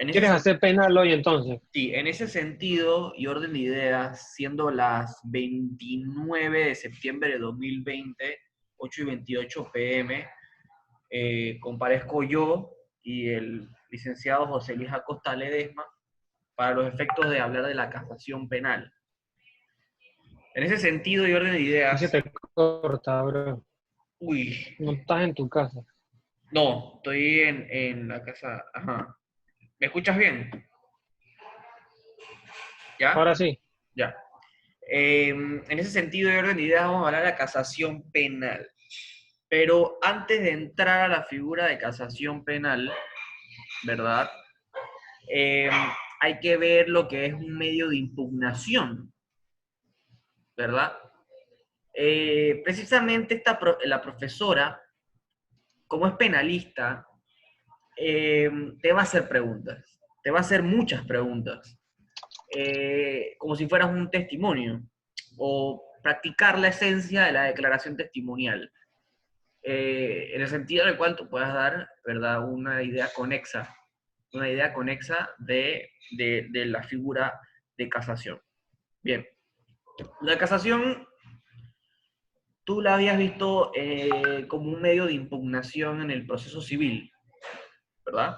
En ese, ¿Quieres hacer penal hoy entonces? sí, en ese sentido y orden de ideas, siendo las 29 de septiembre de 2020, 8:28 p.m., comparezco yo y el licenciado José Luis Acosta Ledesma para los efectos de hablar de la casación penal. En ese sentido y orden de Y se ideas, te corta, bro. uy, No estás en tu casa. no, estoy en la casa, ajá. ¿Me escuchas bien? ¿Ya? Ahora sí. Ya. En ese sentido y orden de ideas vamos a hablar de la casación penal. Pero antes de entrar a la figura de casación penal, ¿verdad? Eh, Hay que ver lo que es un medio de impugnación, ¿verdad? Precisamente la profesora, como es penalista, te va a hacer preguntas, te va a hacer muchas preguntas, como si fueras un testimonio, o practicar la esencia de la declaración testimonial, en el sentido en el cual tú puedas dar, ¿verdad?, una idea conexa de la figura de casación. Bien, la casación tú la habías visto como un medio de impugnación en el proceso civil, ¿verdad?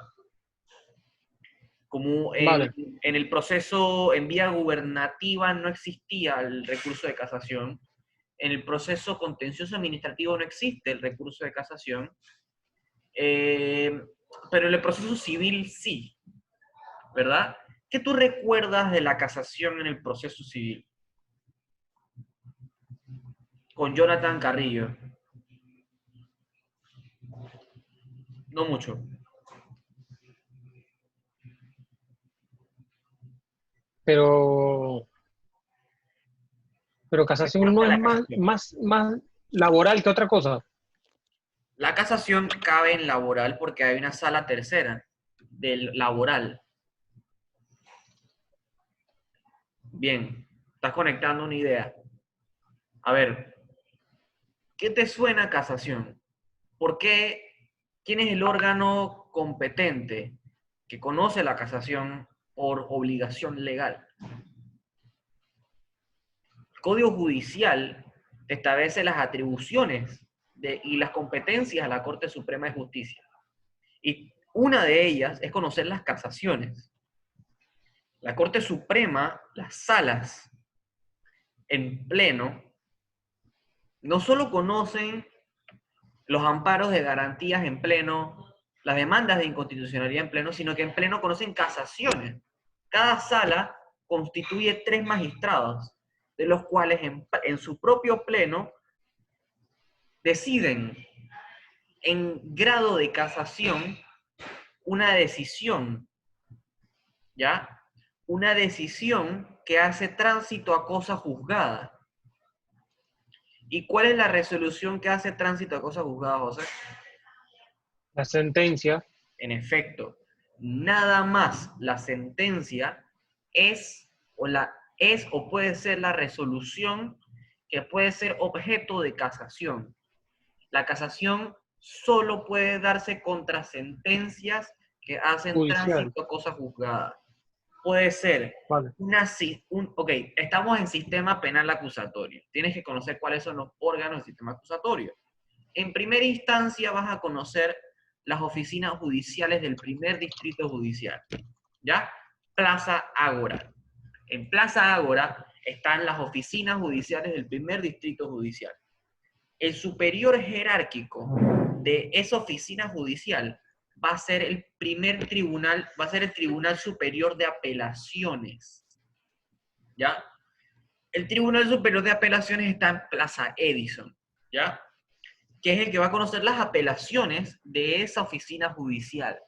Como Vale. en el proceso en vía gubernativa no existía el recurso de casación, en el proceso contencioso administrativo no existe el recurso de casación, eh, pero en el proceso civil sí, ¿verdad? ¿Qué tú recuerdas de la casación en el proceso civil? Con Jonathan Carrillo. No mucho. Pero, pero casación no ¿Recuerdas es la más, casación? más laboral que otra cosa. La casación cabe en laboral porque hay una sala tercera del laboral. Bien, estás conectando una idea. A ver, ¿qué te suena casación? ¿Por qué? ¿Quién es el órgano competente que conoce la casación por obligación legal? El Código Judicial establece las atribuciones y las competencias a la Corte Suprema de Justicia. Y una de ellas es conocer las casaciones. La Corte Suprema, las salas en pleno, no solo conocen los amparos de garantías en pleno, las demandas de inconstitucionalidad en pleno, sino que en pleno conocen casaciones. Cada sala constituye 3 magistrados, de los cuales en su propio pleno deciden en grado de casación una decisión, ¿ya? Una decisión que hace tránsito a cosa juzgada. ¿Y cuál es la resolución que hace tránsito a cosa juzgada, José? La sentencia, En efecto, nada más la sentencia es o puede ser la resolución que puede ser objeto de casación. La casación solo puede darse contra sentencias que hacen judicial. tránsito a cosa juzgada. Puede ser Vale. ok, estamos en sistema penal acusatorio. Tienes que conocer cuáles son los órganos del sistema acusatorio. En primera instancia vas a conocer las oficinas judiciales del primer distrito judicial, ¿ya? Plaza Ágora. En Plaza Ágora están las oficinas judiciales del primer distrito judicial. El superior jerárquico de esa oficina judicial va a ser el primer tribunal, va a ser el Tribunal Superior de Apelaciones, ¿ya? El Tribunal Superior de Apelaciones está en Plaza Edison, ¿ya? Que es el que va a conocer las apelaciones de esa oficina judicial.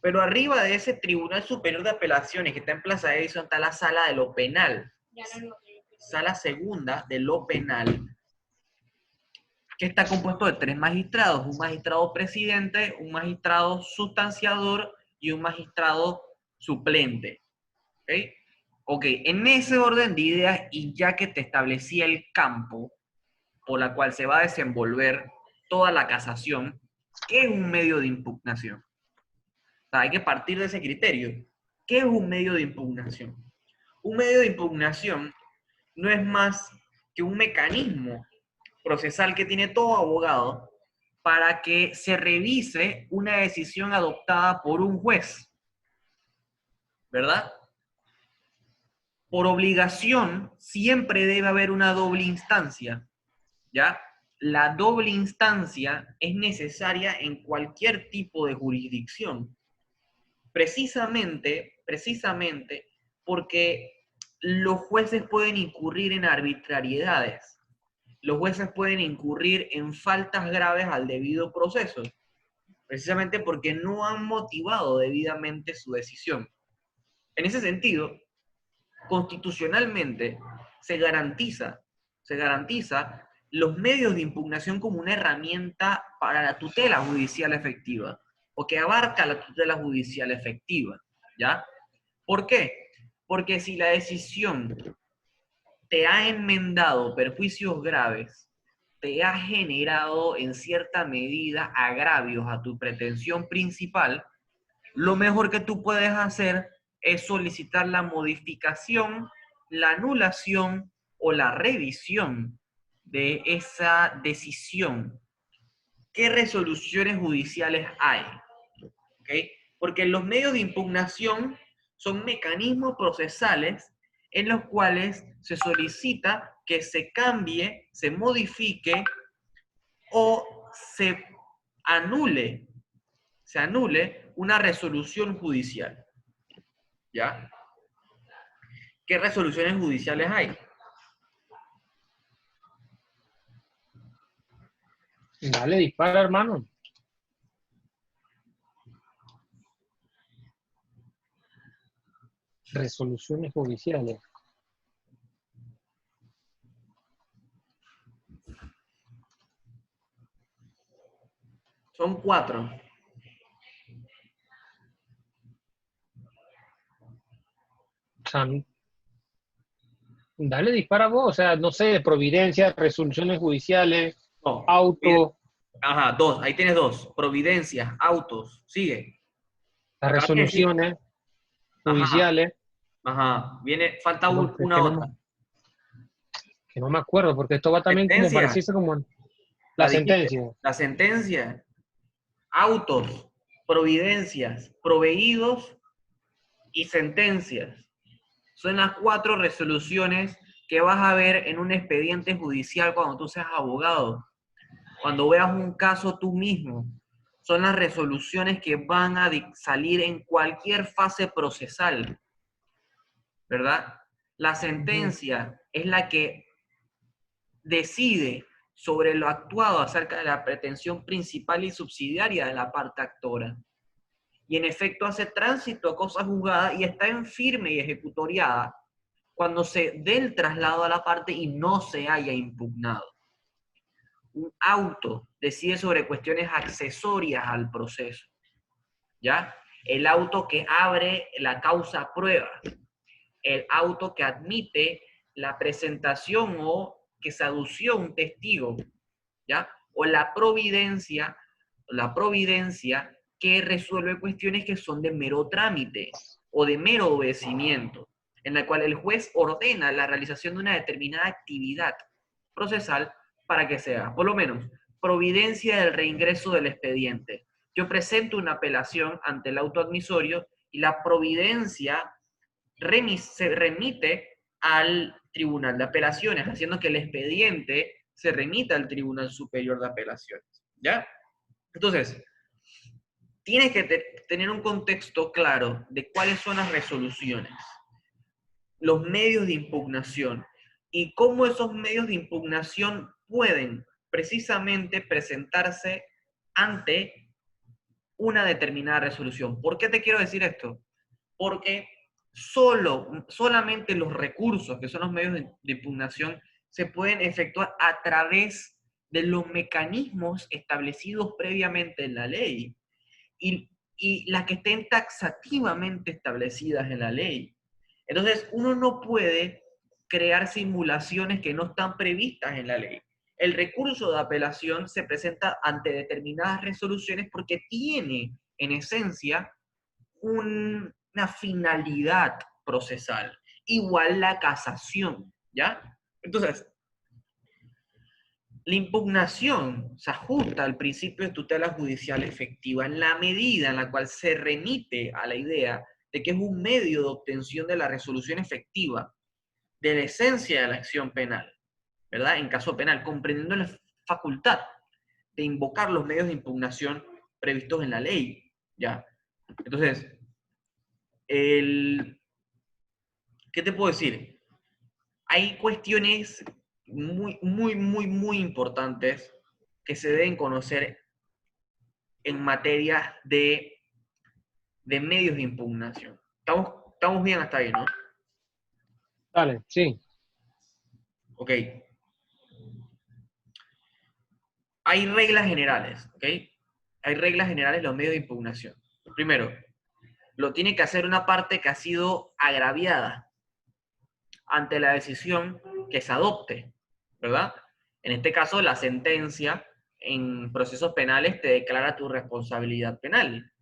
Pero arriba de ese Tribunal Superior de Apelaciones que está en Plaza Edison está la sala de lo penal, sala segunda de lo penal, que está compuesto de 3 magistrados, un magistrado presidente, un magistrado sustanciador y un magistrado suplente. ¿Ok? Ok, en ese orden de ideas y ya que te establecí el campo por la cual se va a desenvolver toda la casación, ¿qué es un medio de impugnación? sea, hay que partir de ese criterio. ¿Qué es un medio de impugnación? Un medio de impugnación no es más que un mecanismo procesal que tiene todo abogado para que se revise una decisión adoptada por un juez, ¿verdad? Por obligación siempre debe haber una doble instancia, ¿ya? La doble instancia es necesaria en cualquier tipo de jurisdicción, precisamente porque los jueces pueden incurrir en arbitrariedades, los jueces pueden incurrir en faltas graves al debido proceso, precisamente porque no han motivado debidamente su decisión. En ese sentido, constitucionalmente se garantiza los medios de impugnación como una herramienta para la tutela judicial efectiva, o que abarca la tutela judicial efectiva, ¿ya? ¿Por qué? Porque si la decisión te ha enmendado perjuicios graves, te ha generado en cierta medida agravios a tu pretensión principal, lo mejor que tú puedes hacer es solicitar la modificación, la anulación o la revisión de esa decisión. ¿Qué resoluciones judiciales hay? ¿Okay? Porque los medios de impugnación son mecanismos procesales en los cuales se solicita que se cambie, se modifique o anule, se anule una resolución judicial. ¿Ya? ¿Qué resoluciones judiciales hay? Dale, dispara, hermano. Resoluciones judiciales. Son 4. O sea, dale, dispara vos. O sea, no sé, providencia, resoluciones judiciales, No. auto, Ajá, 2. Ahí tienes 2. Providencias, autos. Sigue. las Acabas de decir. resoluciones Ajá, judiciales. ajá. Falta No, es una otra. que no me acuerdo, porque esto va también como Sentencia. parecerse como la La dijiste. sentencia. La sentencia. Autos, providencias, proveídos y sentencias. Son las 4 resoluciones que vas a ver en un expediente judicial cuando tú seas abogado. Cuando veas un caso tú mismo. Son las resoluciones que van a salir en cualquier fase procesal, ¿verdad? La sentencia es la que decide sobre lo actuado acerca de la pretensión principal y subsidiaria de la parte actora. Y en efecto hace tránsito a cosa juzgada y está en firme y ejecutoriada cuando se dé el traslado a la parte y no se haya impugnado. Un auto decide sobre cuestiones accesorias al proceso, ¿ya? El auto que abre la causa prueba, el auto que admite la presentación o que se adució un testigo, ¿ya? O la providencia que resuelve cuestiones que son de mero trámite o de mero obedecimiento, en la cual el juez ordena la realización de una determinada actividad procesal para que sea, por lo menos, providencia del reingreso del expediente. Yo presento una apelación ante el auto admisorio y la providencia se remite al Tribunal de Apelaciones, haciendo que el expediente se remita al Tribunal Superior de Apelaciones. ¿Ya? Entonces, tienes que tener un contexto claro de cuáles son las resoluciones, los medios de impugnación y cómo esos medios de impugnación pueden precisamente presentarse ante una determinada resolución. ¿Por qué te quiero decir esto? Porque solamente los recursos, que son los medios de impugnación, se pueden efectuar a través de los mecanismos establecidos previamente en la ley y las que estén taxativamente establecidas en la ley. Entonces, uno no puede crear simulaciones que no están previstas en la ley. El recurso de apelación se presenta ante determinadas resoluciones porque tiene, en esencia, una finalidad procesal. Igual la casación, ¿ya? Entonces, la impugnación se ajusta al principio de tutela judicial efectiva en la medida en la cual se remite a la idea de que es un medio de obtención de la resolución efectiva de la esencia de la acción penal, ¿verdad? En caso penal, comprendiendo la facultad de invocar los medios de impugnación previstos en la ley, ¿ya? Entonces, ¿qué te puedo decir? Hay cuestiones muy importantes que se deben conocer en materia de medios de impugnación. Estamos bien hasta ahí, ¿no? Dale, sí. Ok. Hay reglas generales, ¿ok? Hay reglas generales en los medios de impugnación. Primero, lo tiene que hacer una parte que ha sido agraviada ante la decisión que se adopte, ¿verdad? En este caso, la sentencia en procesos penales te declara tu responsabilidad penal,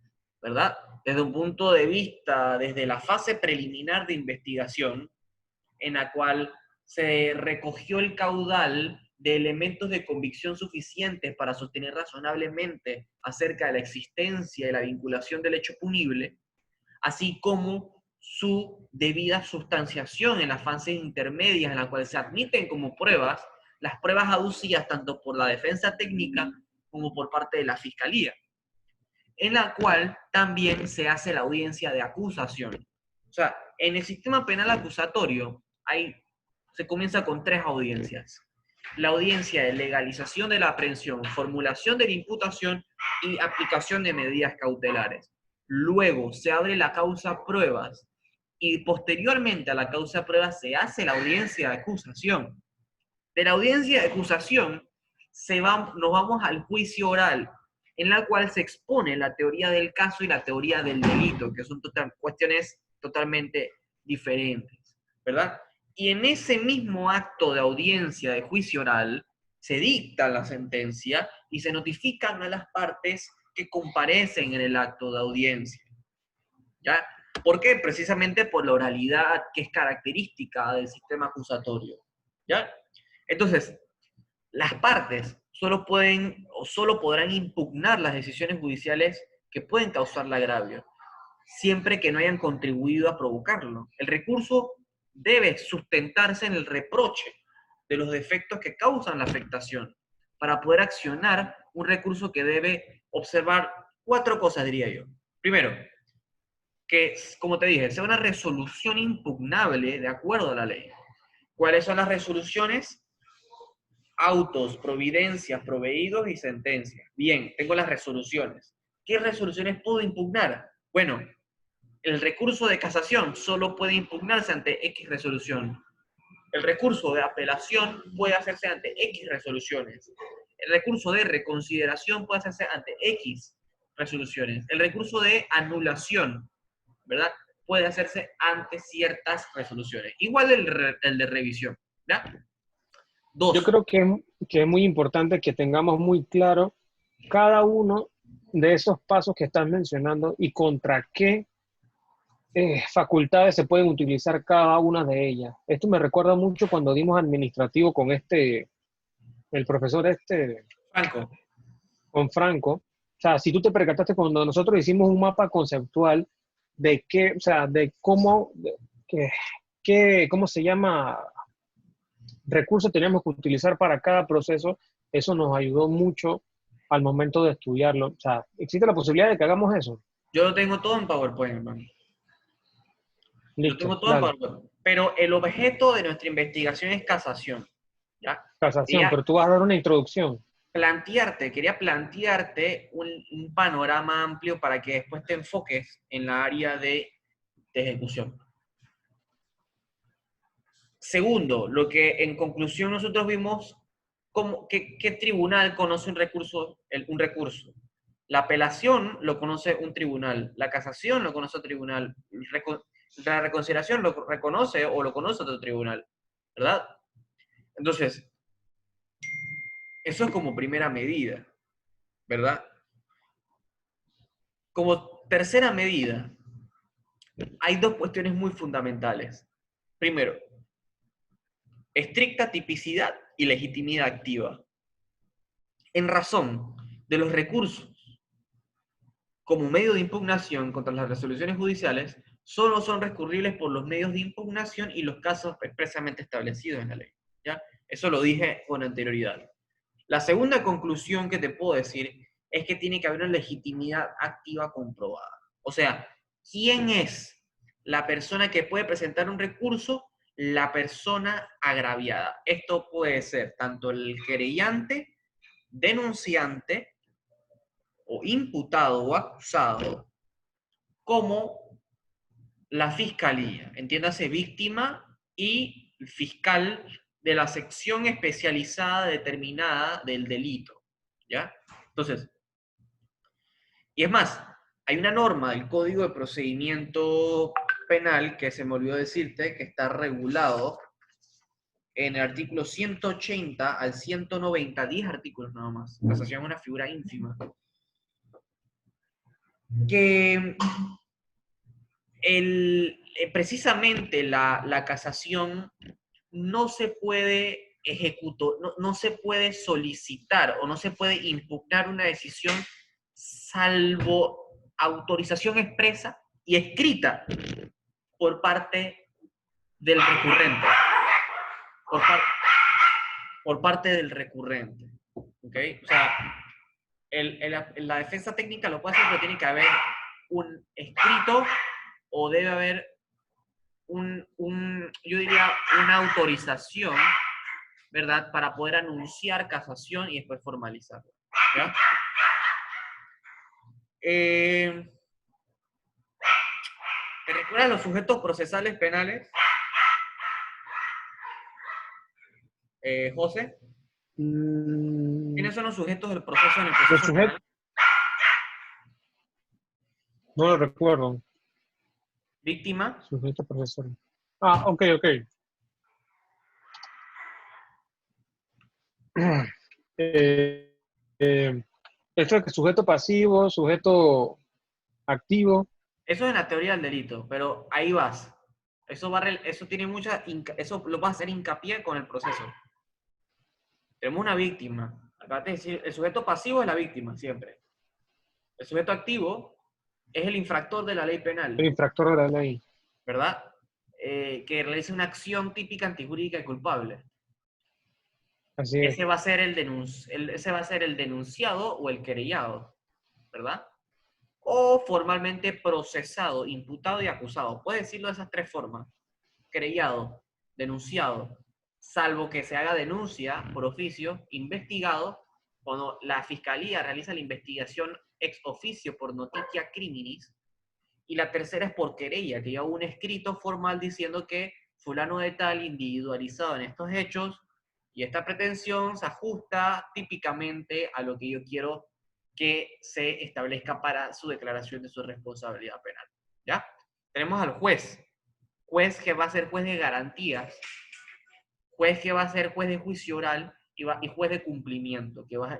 ¿verdad? Desde un punto de vista, desde la fase preliminar de investigación, en la cual se recogió el caudal de elementos de convicción suficientes para sostener razonablemente acerca de la existencia y la vinculación del hecho punible, así como su debida sustanciación en las fases intermedias en las cuales se admiten como pruebas las pruebas aducidas tanto por la defensa técnica como por parte de la fiscalía, en la cual también se hace la audiencia de acusación. O sea, en el sistema penal acusatorio se comienza con 3 audiencias. La audiencia de legalización de la aprehensión, formulación de la imputación y aplicación de medidas cautelares. Luego se abre la causa pruebas y posteriormente a la causa pruebas se hace la audiencia de acusación. De la audiencia de acusación nos vamos al juicio oral, en la cual se expone la teoría del caso y la teoría del delito, que son cuestiones totalmente diferentes, ¿verdad? Y en ese mismo acto de audiencia de juicio oral, se dicta la sentencia y se notifican a las partes que comparecen en el acto de audiencia, ¿ya? ¿Por qué? Precisamente por la oralidad que es característica del sistema acusatorio, ¿ya? Entonces, las partes solo pueden o solo podrán impugnar las decisiones judiciales que pueden causar el agravio, siempre que no hayan contribuido a provocarlo. El recurso debe sustentarse en el reproche de los defectos que causan la afectación, para poder accionar un recurso que debe observar 4 cosas, diría yo. Primero, que, como te dije, sea una resolución impugnable de acuerdo a la ley. ¿Cuáles son las resoluciones? Autos, providencias, proveídos y sentencias. Bien, tengo las resoluciones. ¿Qué resoluciones puedo impugnar? Bueno, el recurso de casación solo puede impugnarse ante X resolución. El recurso de apelación puede hacerse ante X resoluciones. El recurso de reconsideración puede hacerse ante X resoluciones. El recurso de anulación, ¿verdad? Puede hacerse ante ciertas resoluciones. Igual el de revisión, ¿verdad? Yo Dos. creo que es muy importante que tengamos muy claro cada uno de esos pasos que estás mencionando y contra qué facultades se pueden utilizar cada una de ellas. Esto me recuerda mucho cuando dimos administrativo con el profesor Franco. con Franco. O sea, si tú te percataste cuando nosotros hicimos un mapa conceptual de qué, o sea, de cómo, cómo se llama, recursos teníamos que utilizar para cada proceso, eso nos ayudó mucho al momento de estudiarlo. O sea, existe la posibilidad de que hagamos eso. Yo lo tengo todo en PowerPoint, hermano. Yo Listo, tengo todo en dale. PowerPoint. Pero el objeto de nuestra investigación es casación. ¿Ya? Casación, Quería pero tú vas a dar una introducción. quería plantearte un panorama amplio para que después te enfoques en la área de ejecución. Segundo, lo que en conclusión nosotros vimos, ¿qué tribunal conoce un recurso? La apelación lo conoce un tribunal, la casación lo conoce otro tribunal, la reconsideración lo reconoce o lo conoce otro tribunal, ¿verdad? Entonces, eso es como primera medida, ¿verdad? Como tercera medida, hay dos cuestiones muy fundamentales. Primero, estricta tipicidad y legitimidad activa. En razón de los recursos como medio de impugnación contra las resoluciones judiciales, solo son recurribles por los medios de impugnación y los casos expresamente establecidos en la ley. ¿Ya? Eso lo dije con anterioridad. La segunda conclusión que te puedo decir es que tiene que haber una legitimidad activa comprobada. O sea, ¿quién es la persona que puede presentar un recurso? La persona agraviada. Esto puede ser tanto el querellante, denunciante, o imputado o acusado, como la fiscalía, entiéndase víctima y fiscal de la sección especializada determinada del delito, ¿ya? Entonces, y es más, hay una norma del Código de Procedimiento Penal que se me olvidó decirte que está regulado en el artículo 180 al 190, 10 artículos nada más. Casación es una figura ínfima. Que precisamente la casación no se puede no se puede solicitar o no se puede impugnar una decisión salvo autorización expresa y escrita por parte del recurrente. Por parte del recurrente. ¿Okay? O sea, la defensa técnica lo puede hacer, pero tiene que haber un escrito o debe haber yo diría, una autorización, ¿verdad? Para poder anunciar casación y después formalizarla. ¿Ya? ¿Te recuerdas los sujetos procesales penales? José, ¿quiénes son los sujetos del proceso en el Los proceso sujetos, penal? no lo recuerdo. Víctima, Sujeto profesor. Ah, ok. Eh, eh, Esto es que sujeto pasivo, sujeto activo. eso es en la teoría del delito, pero ahí vas. Eso tiene eso lo vas a hacer hincapié con el proceso. Tenemos una víctima. Acá te decir, el sujeto pasivo es la víctima, siempre. El sujeto activo es el infractor de la ley penal, El infractor de la ley. ¿verdad? Que realiza una acción típica antijurídica y culpable. Así es. Ese va a ser el denunciado o el querellado, ¿verdad? O formalmente procesado, imputado y acusado. Puedes decirlo de esas tres formas. Querellado, denunciado, salvo que se haga denuncia por oficio, investigado, cuando la fiscalía realiza la investigación ex oficio por noticia criminis, y la tercera es por querella, que ya hubo un escrito formal diciendo que fulano de tal, individualizado en estos hechos, y esta pretensión se ajusta típicamente a lo que yo quiero que se establezca para su declaración de su responsabilidad penal. ¿Ya? Tenemos al juez que va a ser juez de garantías, juez que va a ser juez de juicio oral y juez de cumplimiento, el que va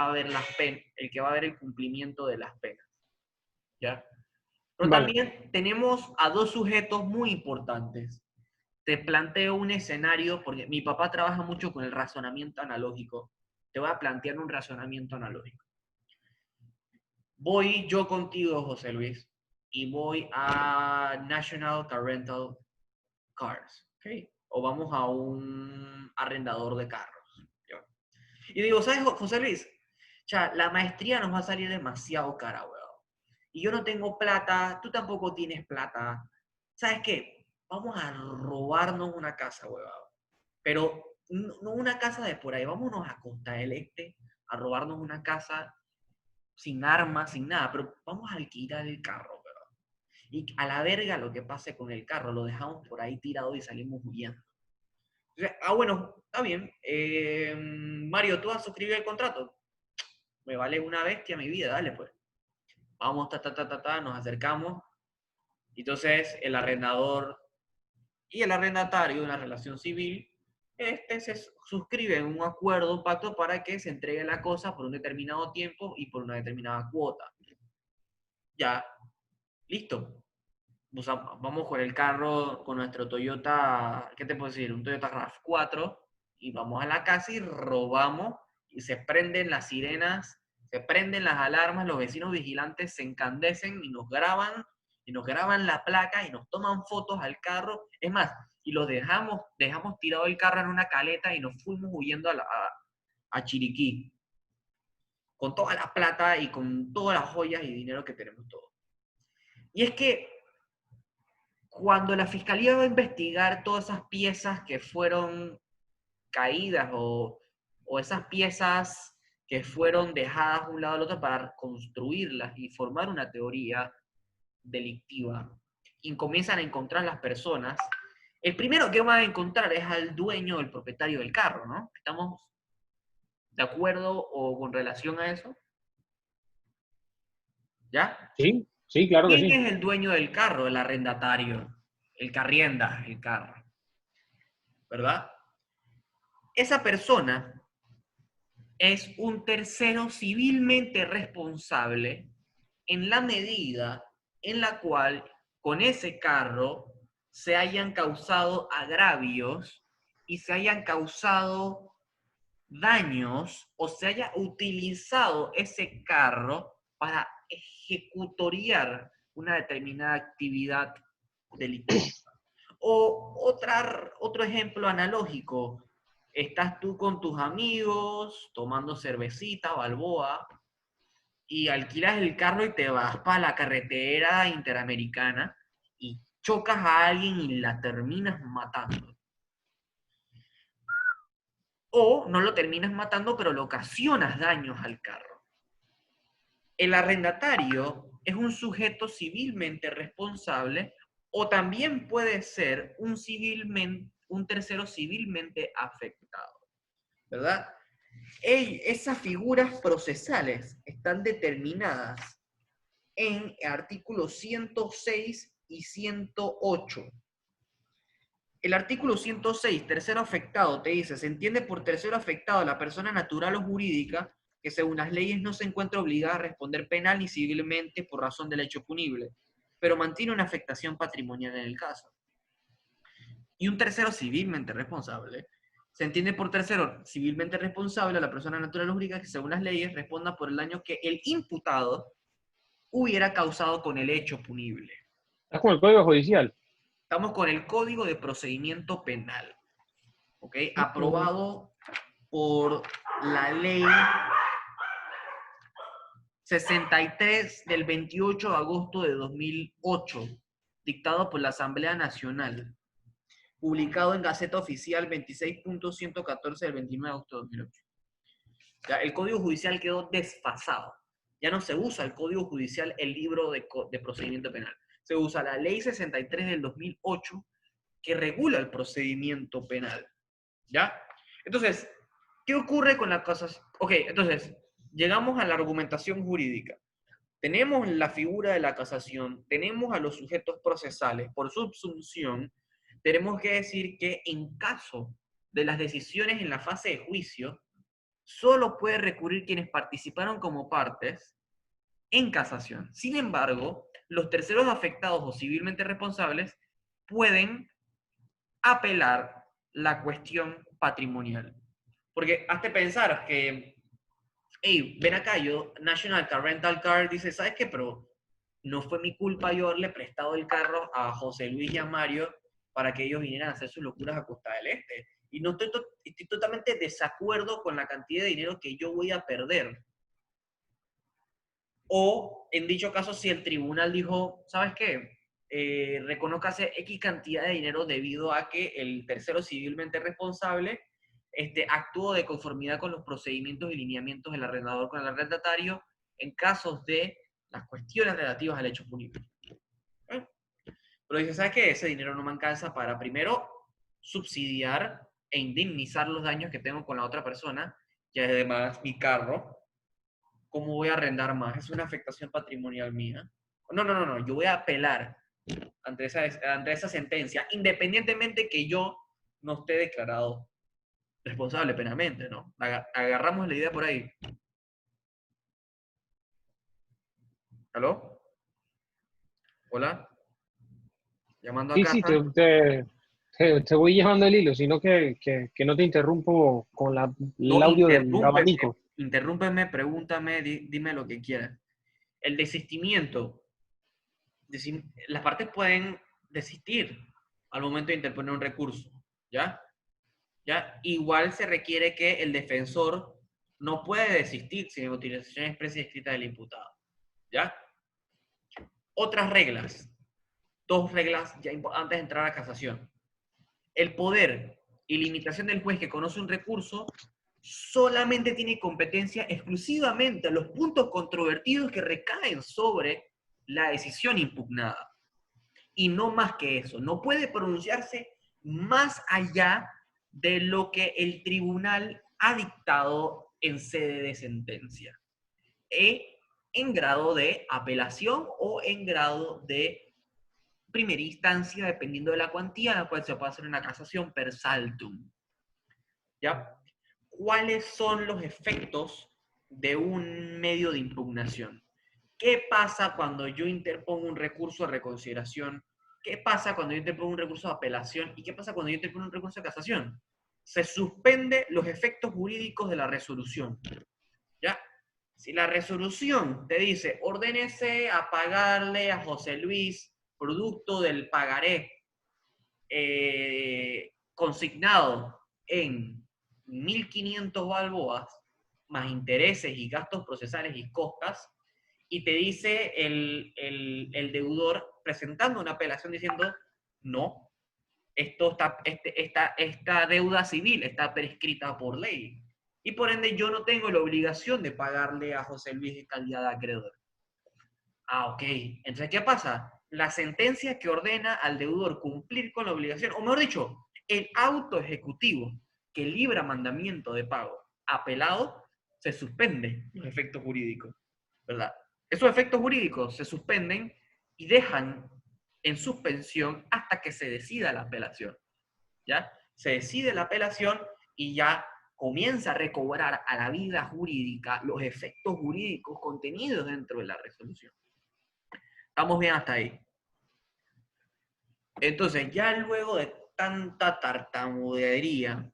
a ver el que va a ver el cumplimiento de las penas. ¿Ya? Pero Vale. también tenemos a dos sujetos muy importantes. Te planteo un escenario, porque mi papá trabaja mucho con el razonamiento analógico. Te voy a plantear un razonamiento analógico. Voy yo contigo, José Luis, y voy a National Car Rental Cars, ¿ok? O vamos a un arrendador de carros. ¿Ya? Y digo, ¿sabes, José Luis? Ya, la maestría nos va a salir demasiado cara, weón. Y yo no tengo plata, tú tampoco tienes plata. ¿Sabes qué? Vamos a robarnos una casa, weón. Pero no una casa de por ahí, vámonos a Costa del Este a robarnos una casa sin armas, sin nada, pero vamos a alquilar el carro, weón. Y a la verga lo que pase con el carro, lo dejamos por ahí tirado y salimos huyendo. Entonces, bueno, está bien. Mario, ¿tú vas a suscribir el contrato? Me vale una bestia mi vida, dale pues. Vamos, nos acercamos. Entonces, el arrendador y el arrendatario de una relación civil, se suscriben un acuerdo, un pacto para que se entregue la cosa por un determinado tiempo y por una determinada cuota. Ya, listo. vamos con el carro, con nuestro Toyota, ¿qué te puedo decir? Un Toyota RAV4, y vamos a la casa y robamos, y se prenden las sirenas, se prenden las alarmas, los vecinos vigilantes se encandecen y nos graban la placa y nos toman fotos al carro. Es más, y los dejamos tirado el carro en una caleta y nos fuimos huyendo a Chiriquí, con toda la plata y con todas las joyas y dinero que tenemos todos. Y es que cuando la fiscalía va a investigar todas esas piezas que fueron caídas o esas piezas que fueron dejadas de un lado al otro para construirlas y formar una teoría delictiva, y comienzan a encontrar las personas, el primero que van a encontrar es al dueño, el propietario del carro, ¿no? ¿Estamos de acuerdo o con relación a eso? ¿Ya? Sí, sí, claro que ¿Quién sí. es el dueño del carro? El arrendatario, el que arrienda el carro, ¿verdad? Esa persona es un tercero civilmente responsable en la medida en la cual con ese carro se hayan causado agravios y se hayan causado daños o se haya utilizado ese carro para ejecutoriar una determinada actividad delictiva. O otro ejemplo analógico, estás tú con tus amigos tomando cervecita, balboa, y alquilas el carro y te vas para la carretera interamericana y chocas a alguien y la terminas matando. O no lo terminas matando, pero le ocasionas daños al carro. El arrendatario es un sujeto civilmente responsable o también puede ser un tercero civilmente afectado, ¿verdad? Esas figuras procesales están determinadas en artículos 106 y 108. El artículo 106, tercero afectado, te dice, se entiende por tercero afectado la persona natural o jurídica que según las leyes no se encuentra obligada a responder penal ni civilmente por razón del hecho punible, pero mantiene una afectación patrimonial en el caso. Y un tercero civilmente responsable se entiende por tercero civilmente responsable a la persona natural o jurídica que según las leyes responda por el daño que el imputado hubiera causado con el hecho punible. ¿Estás con el Código Judicial? Estamos con el Código de Procedimiento Penal, ¿ok? Mm. Aprobado por la ley 63 del 28 de agosto de 2008, dictado por la Asamblea Nacional, publicado en Gaceta Oficial 26.114 del 29 de agosto de 2008. Ya, el Código Judicial quedó desfasado. Ya no se usa el Código Judicial, el libro de procedimiento penal. Se usa la Ley 63 del 2008, que regula el procedimiento penal. ¿Ya? Entonces, ¿qué ocurre con la casación? Ok, entonces, llegamos a la argumentación jurídica. Tenemos la figura de la casación, tenemos a los sujetos procesales. Por subsunción, tenemos que decir que en caso de las decisiones en la fase de juicio, solo puede recurrir quienes participaron como partes en casación. Sin embargo, los terceros afectados o civilmente responsables pueden apelar la cuestión patrimonial. Porque hazte pensar que, hey, ven acá, yo, National Car Rental Car dice, ¿sabes qué? Pero no fue mi culpa yo haberle prestado el carro a José Luis y a Mario para que ellos vinieran a hacer sus locuras a Costa del Este. Y no estoy totalmente desacuerdo con la cantidad de dinero que yo voy a perder. O, en dicho caso, si el tribunal dijo, ¿sabes qué? Reconócase X cantidad de dinero debido a que el tercero civilmente responsable actuó de conformidad con los procedimientos y lineamientos del arrendador con el arrendatario en casos de las cuestiones relativas al hecho punible. ¿Eh? Pero dice, ¿sabes qué? Ese dinero no me alcanza para primero subsidiar e indemnizar los daños que tengo con la otra persona, y además mi carro, ¿cómo voy a arrendar más? Es una afectación patrimonial mía. No, yo voy a apelar ante esa sentencia, independientemente que yo no esté declarado responsable penalmente, ¿no? Agarramos la idea por ahí. ¿Aló? ¿Hola? llamando a Sí, sí, casa. te voy llevando el hilo, sino que no te interrumpo con No, el audio del abanico. interrúmpeme, pregúntame, dime lo que quieras. El desistimiento, las partes pueden desistir al momento de interponer un recurso, ¿ya? ¿Ya? Igual se requiere que el defensor no puede desistir sin utilización expresa y escrita del imputado, ¿ya? Otras reglas, dos reglas ya antes de entrar a casación. El poder y limitación del juez que conoce un recurso solamente tiene competencia exclusivamente a los puntos controvertidos que recaen sobre la decisión impugnada. Y no más que eso. No puede pronunciarse más allá de lo que el tribunal ha dictado en sede de sentencia. En grado de apelación o en grado de primera instancia, dependiendo de la cuantía, a la cual se puede hacer una casación per saltum. ¿Ya? ¿Cuáles son los efectos de un medio de impugnación? ¿Qué pasa cuando yo interpongo un recurso de reconsideración? ¿Qué pasa cuando yo interpongo un recurso de apelación? ¿Y qué pasa cuando yo interpongo un recurso de casación? Se suspende los efectos jurídicos de la resolución. ¿Ya? Si la resolución te dice, ordénese a pagarle a José Luis producto del pagaré consignado en 1.500 balboas, más intereses y gastos procesales y costas, y te dice el deudor presentando una apelación diciendo, no, esta deuda civil está prescrita por ley. Y por ende yo no tengo la obligación de pagarle a José Luis en calidad de acreedor. Ah, ok. Entonces, ¿qué pasa? La sentencia que ordena al deudor cumplir con la obligación, o mejor dicho, el auto ejecutivo que libra mandamiento de pago apelado, se suspende los efectos jurídicos, ¿verdad? Esos efectos jurídicos se suspenden y dejan en suspensión hasta que se decida la apelación, ¿ya? Se decide la apelación y ya comienza a recobrar a la vida jurídica los efectos jurídicos contenidos dentro de la resolución. Estamos bien hasta ahí. Entonces, ya luego de tanta tartamudería,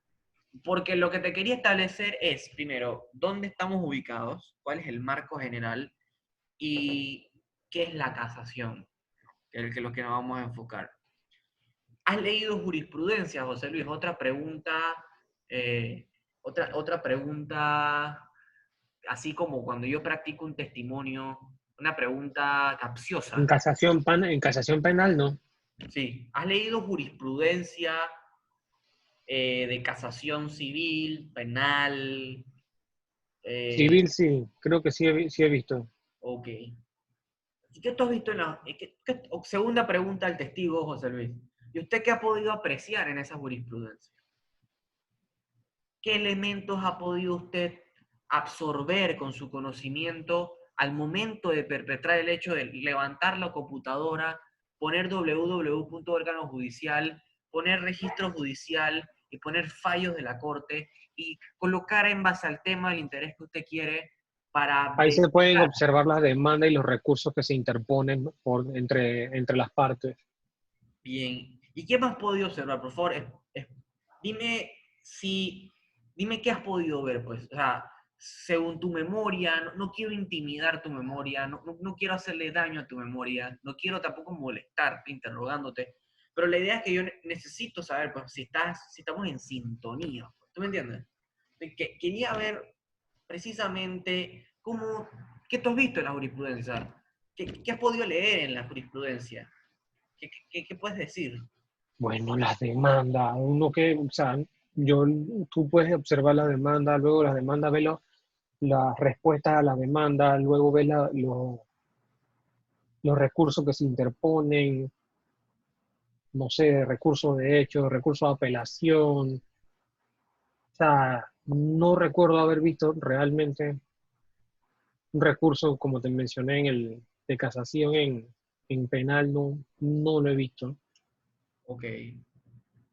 porque lo que te quería establecer es, primero, dónde estamos ubicados, cuál es el marco general y qué es la casación, que es lo que nos vamos a enfocar. ¿Has leído jurisprudencia, José Luis? Eh, otra pregunta, así como cuando yo practico un testimonio, una pregunta capciosa. En casación penal, no. Sí, ¿has leído jurisprudencia de casación civil, penal? Civil, sí, creo que sí he visto. Ok. ¿Y qué tú has visto segunda pregunta al testigo, José Luis? ¿Y usted qué ha podido apreciar en esa jurisprudencia? ¿Qué elementos ha podido usted absorber con su conocimiento al momento de perpetrar el hecho de levantar la computadora, poner www.órgano judicial, poner registro judicial y poner fallos de la corte y colocar en base al tema el interés que usted quiere para Ahí se pueden verificar? observar las demandas y los recursos que se interponen entre las partes. Bien. ¿Y qué más has podido observar? Por favor, dime si, dime qué has podido ver, pues. O sea, según tu memoria, no quiero intimidar tu memoria, no quiero hacerle daño a tu memoria, no quiero tampoco molestarte interrogándote, pero la idea es que yo necesito saber, pues, si estamos en sintonía, pues. ¿Tú me entiendes? Quería ver precisamente qué tú has visto en la jurisprudencia, qué has podido leer en la jurisprudencia. ¿Qué puedes decir? Bueno, las demandas, o sea, tú puedes observar la demanda, luego las demandas, ves las respuestas a las demandas, luego ves los recursos que se interponen, no sé, recursos de hecho, recursos de apelación. O sea, no recuerdo haber visto realmente un recurso, como te mencioné, de casación en penal, no lo he visto. Ok.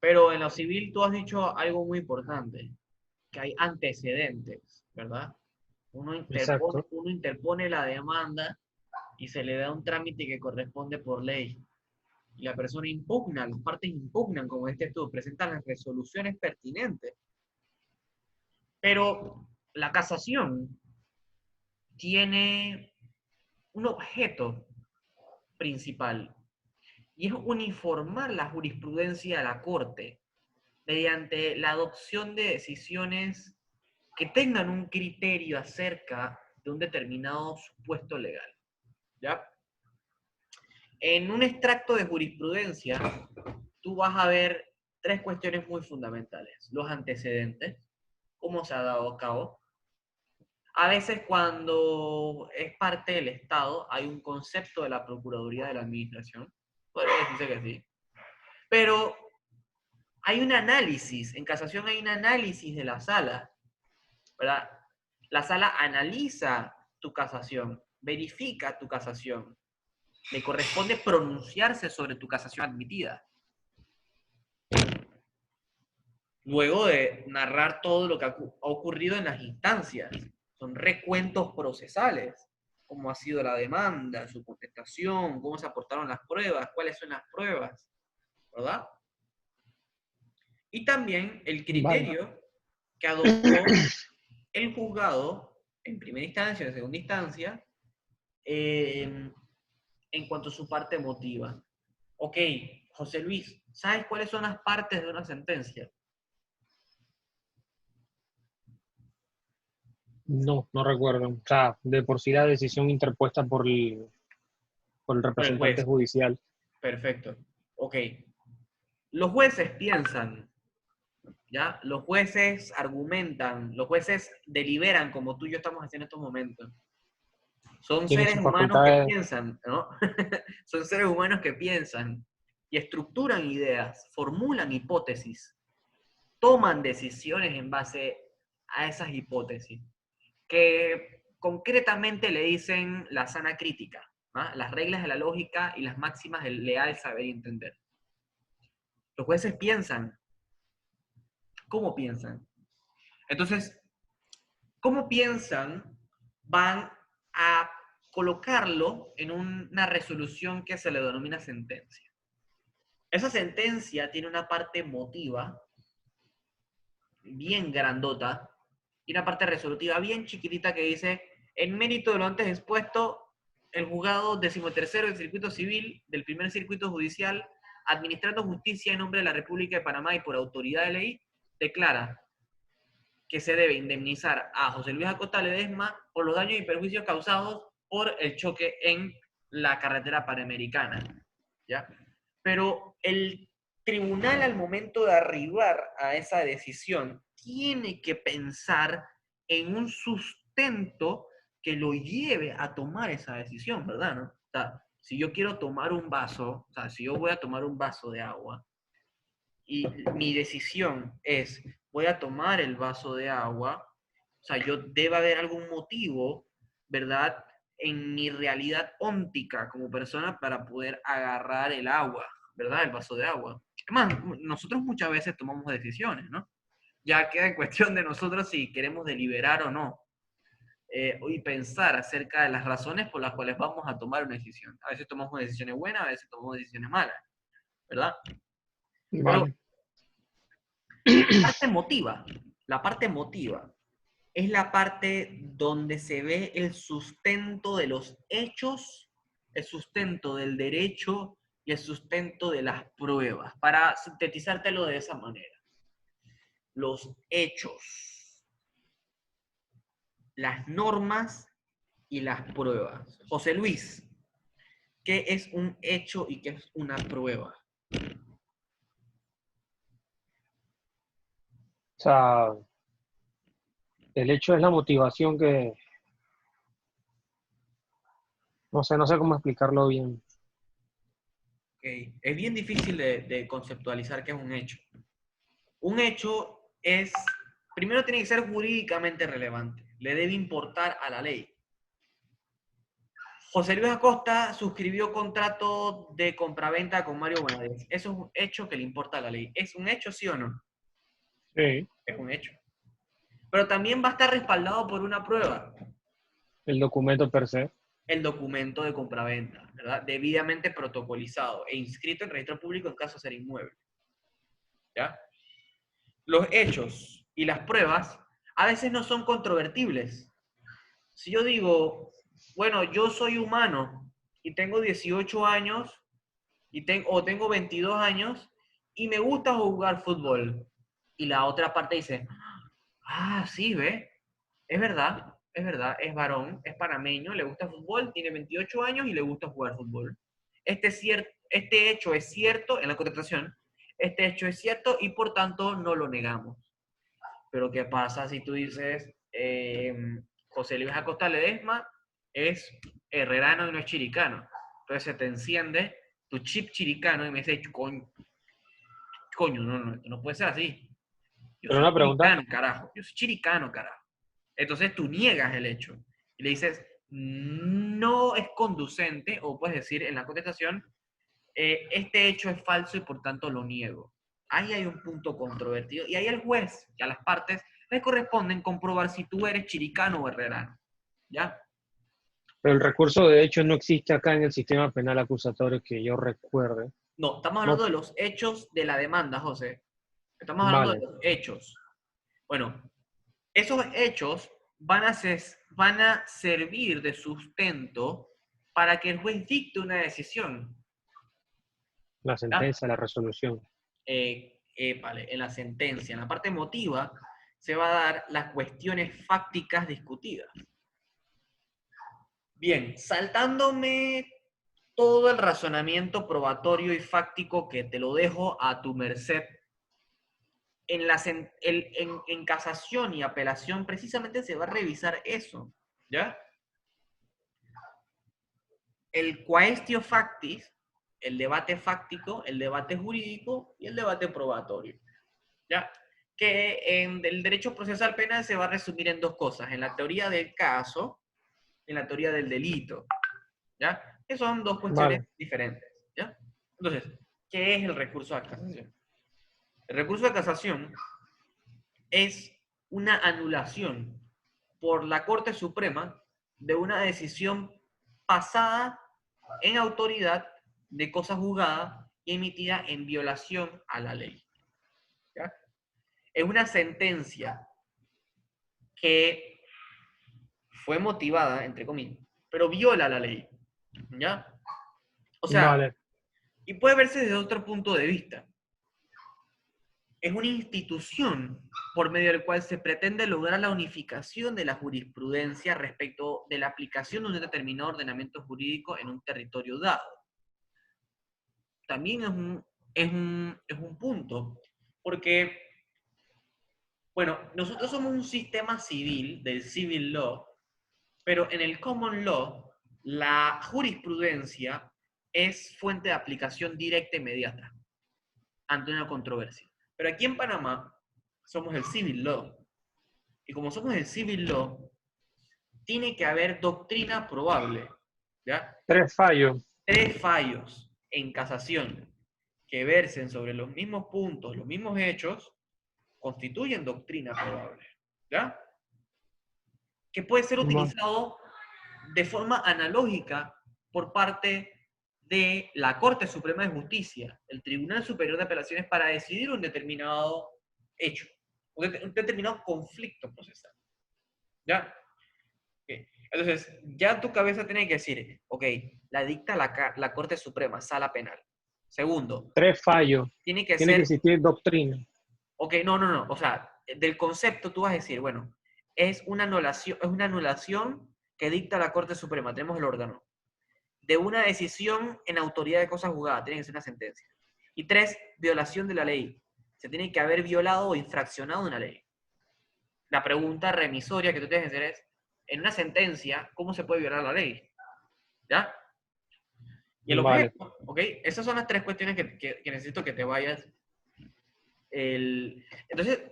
Pero en lo civil tú has dicho algo muy importante, que hay antecedentes, ¿verdad? Exacto. Uno interpone la demanda y se le da un trámite que corresponde por ley. y la persona impugna, las partes impugnan, como este estudio, presentan las resoluciones pertinentes. Pero la casación tiene un objeto principal y es uniformar la jurisprudencia de la Corte mediante la adopción de decisiones que tengan un criterio acerca de un determinado supuesto legal. ¿Ya? En un extracto de jurisprudencia, tú vas a ver tres cuestiones muy fundamentales. Los antecedentes, cómo se ha dado a cabo. A veces cuando es parte del Estado, hay un concepto de la Procuraduría de la Administración. Podría decirse que sí. Pero hay un análisis, en casación hay un análisis de la sala, ¿verdad? La sala analiza tu casación, verifica tu casación. Le corresponde pronunciarse sobre tu casación admitida. Luego de narrar todo lo que ha ocurrido en las instancias. Son recuentos procesales, cómo ha sido la demanda, su contestación, cómo se aportaron las pruebas, cuáles son las pruebas, ¿verdad? Y también el Vale. criterio que adoptó el juzgado en primera instancia, en segunda instancia, en cuanto a su parte emotiva. Ok, José Luis, ¿sabes cuáles son las partes de una sentencia? No, no recuerdo. O sea, de por sí la decisión interpuesta por el Por el representante juez. judicial. Perfecto. Ok. Los jueces piensan, ¿ya? Los jueces argumentan, los jueces deliberan como tú y yo estamos haciendo en estos momentos. Son Tienen seres sus humanos que facultades. piensan, ¿no? Son seres humanos que piensan y estructuran ideas, formulan hipótesis, toman decisiones en base a esas hipótesis, que concretamente le dicen la sana crítica, ¿no? Las reglas de la lógica y las máximas del leal saber y entender. Los jueces piensan. ¿Cómo piensan? Entonces, ¿cómo piensan? Van a colocarlo en una resolución que se le denomina sentencia. Esa sentencia tiene una parte emotiva bien grandota y una parte resolutiva bien chiquitita que dice, en mérito de lo antes expuesto, el juzgado 13º del circuito civil del primer circuito judicial, administrando justicia en nombre de la República de Panamá y por autoridad de ley, declara que se debe indemnizar a José Luis Acosta Ledesma por los daños y perjuicios causados por el choque en la carretera panamericana. ¿Ya? Pero el tribunal al momento de arribar a esa decisión tiene que pensar en un sustento que lo lleve a tomar esa decisión, ¿verdad? ¿No? O sea, si yo quiero tomar un vaso, o sea, si yo voy a tomar un vaso de agua y mi decisión es, voy a tomar el vaso de agua, o sea, yo debe haber algún motivo, ¿verdad? En mi realidad óntica como persona para poder agarrar el agua, ¿verdad? El vaso de agua. Además, nosotros muchas veces tomamos decisiones, ¿no? Ya queda en cuestión de nosotros si queremos deliberar o no. Y pensar acerca de las razones por las cuales vamos a tomar una decisión. A veces tomamos decisiones buenas, a veces tomamos decisiones malas, ¿verdad? Pero Vale. la parte emotiva es la parte donde se ve el sustento de los hechos, el sustento del derecho y el sustento de las pruebas, para sintetizártelo de esa manera. Los hechos, las normas y las pruebas. José Luis, ¿qué es un hecho y qué es una prueba? O sea, el hecho es la motivación que, no sé cómo explicarlo bien. Okay. Es bien difícil de conceptualizar qué es un hecho. Un hecho es, primero tiene que ser jurídicamente relevante, le debe importar a la ley. José Luis Acosta suscribió contrato de compraventa con Mario Benavides. Eso es un hecho que le importa a la ley. ¿Es un hecho, sí o no? Sí. Es un hecho. Pero también va a estar respaldado por una prueba. El documento per se. el documento de compraventa, ¿verdad? Debidamente protocolizado e inscrito en registro público en caso de ser inmueble, ¿ya? Los hechos y las pruebas a veces no son controvertibles. Si yo digo, bueno, yo soy humano y tengo 18 años o tengo 22 años y me gusta jugar fútbol, y la otra parte dice, ah, sí, ve, es verdad, es varón, es panameño, le gusta fútbol, tiene 28 años y le gusta jugar fútbol. Este hecho es cierto en la contratación, este hecho es cierto y por tanto no lo negamos. Pero ¿qué pasa si tú dices, José Luis Acosta Ledesma es herrerano y no es chiricano? Entonces se te enciende tu chip chiricano y me dice, coño, no puede ser así. Yo Pero soy una pregunta, chiricano, carajo. Yo soy chiricano, carajo. Entonces tú niegas el hecho y le dices, no es conducente, o puedes decir en la contestación, este hecho es falso y por tanto lo niego. Ahí hay un punto controvertido y ahí el juez y a las partes les corresponden comprobar si tú eres chiricano o herrerano. ¿Ya? pero el recurso de hecho no existe acá en el sistema penal acusatorio que yo recuerde. No, estamos No, hablando de los hechos de la demanda, José. Estamos hablando de vale, los hechos. Bueno, esos hechos van a servir de sustento para que el juez dicte una decisión. la ¿Ya? sentencia, la resolución. Vale, en la sentencia, en la parte emotiva, se va a dar las cuestiones fácticas discutidas. Bien, saltándome todo el razonamiento probatorio y fáctico que te lo dejo a tu merced, en casación y apelación precisamente se va a revisar eso, ¿ya? El quaestio factis, el debate fáctico, el debate jurídico y el debate probatorio, ¿ya? Que en el derecho procesal penal se va a resumir en dos cosas, en la teoría del caso, en la teoría del delito, ¿ya? Que son dos cuestiones Vale, diferentes, ¿ya? Entonces, ¿qué es el recurso de casación? El recurso de casación es una anulación por la Corte Suprema de una decisión pasada en autoridad de cosa juzgada y emitida en violación a la ley, ¿ya? Es una sentencia que fue motivada, entre comillas, pero viola la ley, ¿ya? O sea, vale. y puede verse desde otro punto de vista. Es una institución por medio del cual se pretende lograr la unificación de la jurisprudencia respecto de la aplicación de un determinado ordenamiento jurídico en un territorio dado. También es un punto, porque, bueno, nosotros somos un sistema civil, del civil law, pero en el common law, la jurisprudencia es fuente de aplicación directa e inmediata ante una controversia. Pero aquí en Panamá somos el civil law. Y como somos el civil law, tiene que haber doctrina probable. ¿Ya? Tres fallos. Tres fallos en casación que versen sobre los mismos puntos, los mismos hechos, constituyen doctrina probable. ¿Ya? Que puede ser Va- utilizado de forma analógica por parte de la Corte Suprema de Justicia, el Tribunal Superior de Apelaciones, para decidir un determinado hecho, un determinado conflicto procesal. ¿Ya? Okay. Entonces, ya tu cabeza tiene que decir, ok, la dicta la Corte Suprema, Sala Penal. Segundo, Tres fallos. tiene que Tiene que ser, existir doctrina. ok, no, o sea, del concepto tú vas a decir, bueno, es una anulación que dicta la Corte Suprema, tenemos el órgano, de una decisión en autoridad de cosa juzgada, tiene que ser una sentencia. Y tres, violación de la ley. Se tiene que haber violado o infraccionado una ley. La pregunta remisoria que tú tienes que hacer es, en una sentencia, ¿cómo se puede violar la ley? ¿Ya? Y el Vale. objeto, ¿ok? Esas son las tres cuestiones que necesito que te vayas. Entonces,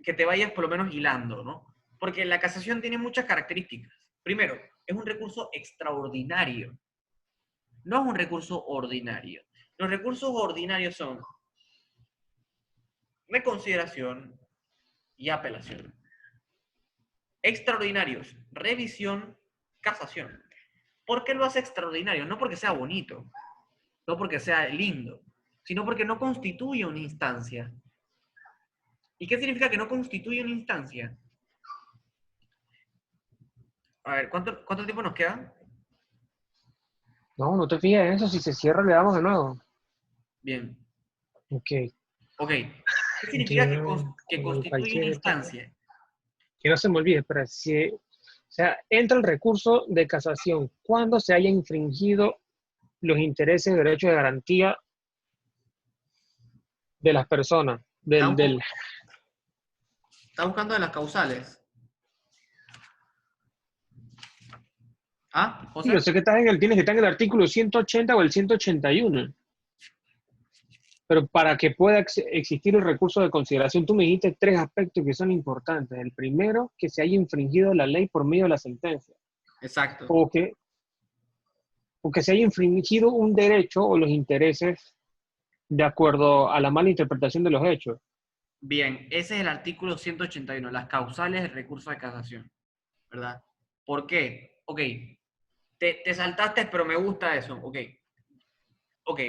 que te vayas por lo menos hilando, ¿no? Porque la casación tiene muchas características. Primero, es un recurso extraordinario. No es un recurso ordinario. Los recursos ordinarios son reconsideración y apelación. Extraordinarios, revisión, casación. ¿Por qué lo hace extraordinario? No porque sea bonito, no porque sea lindo, sino porque no constituye una instancia. ¿Y qué significa que no constituye una instancia? A ver, ¿cuánto tiempo nos queda? No, no te fijas en eso. Si se cierra, le damos de nuevo. Bien. Ok. Ok. ¿Qué significa Quiero, que como constituye una cualquier otra. instancia? Que no se me olvide, pero si, o sea, entra el recurso de casación cuando se haya infringido los intereses y derechos de garantía de las personas, Está, del, del, está buscando de las causales. ¿Ah, sí, yo José? sé que tienes que estar en el artículo 180 o el 181, pero para que pueda existir el recurso de consideración, tú me dijiste tres aspectos que son importantes. El primero, que se haya infringido la ley por medio de la sentencia, Exacto. o que se haya infringido un derecho o los intereses de acuerdo a la mala interpretación de los hechos. Bien, ese es el artículo 181, las causales del recurso de casación, ¿verdad? ¿Por qué? Ok, te saltaste, pero me gusta eso. Ok, ok,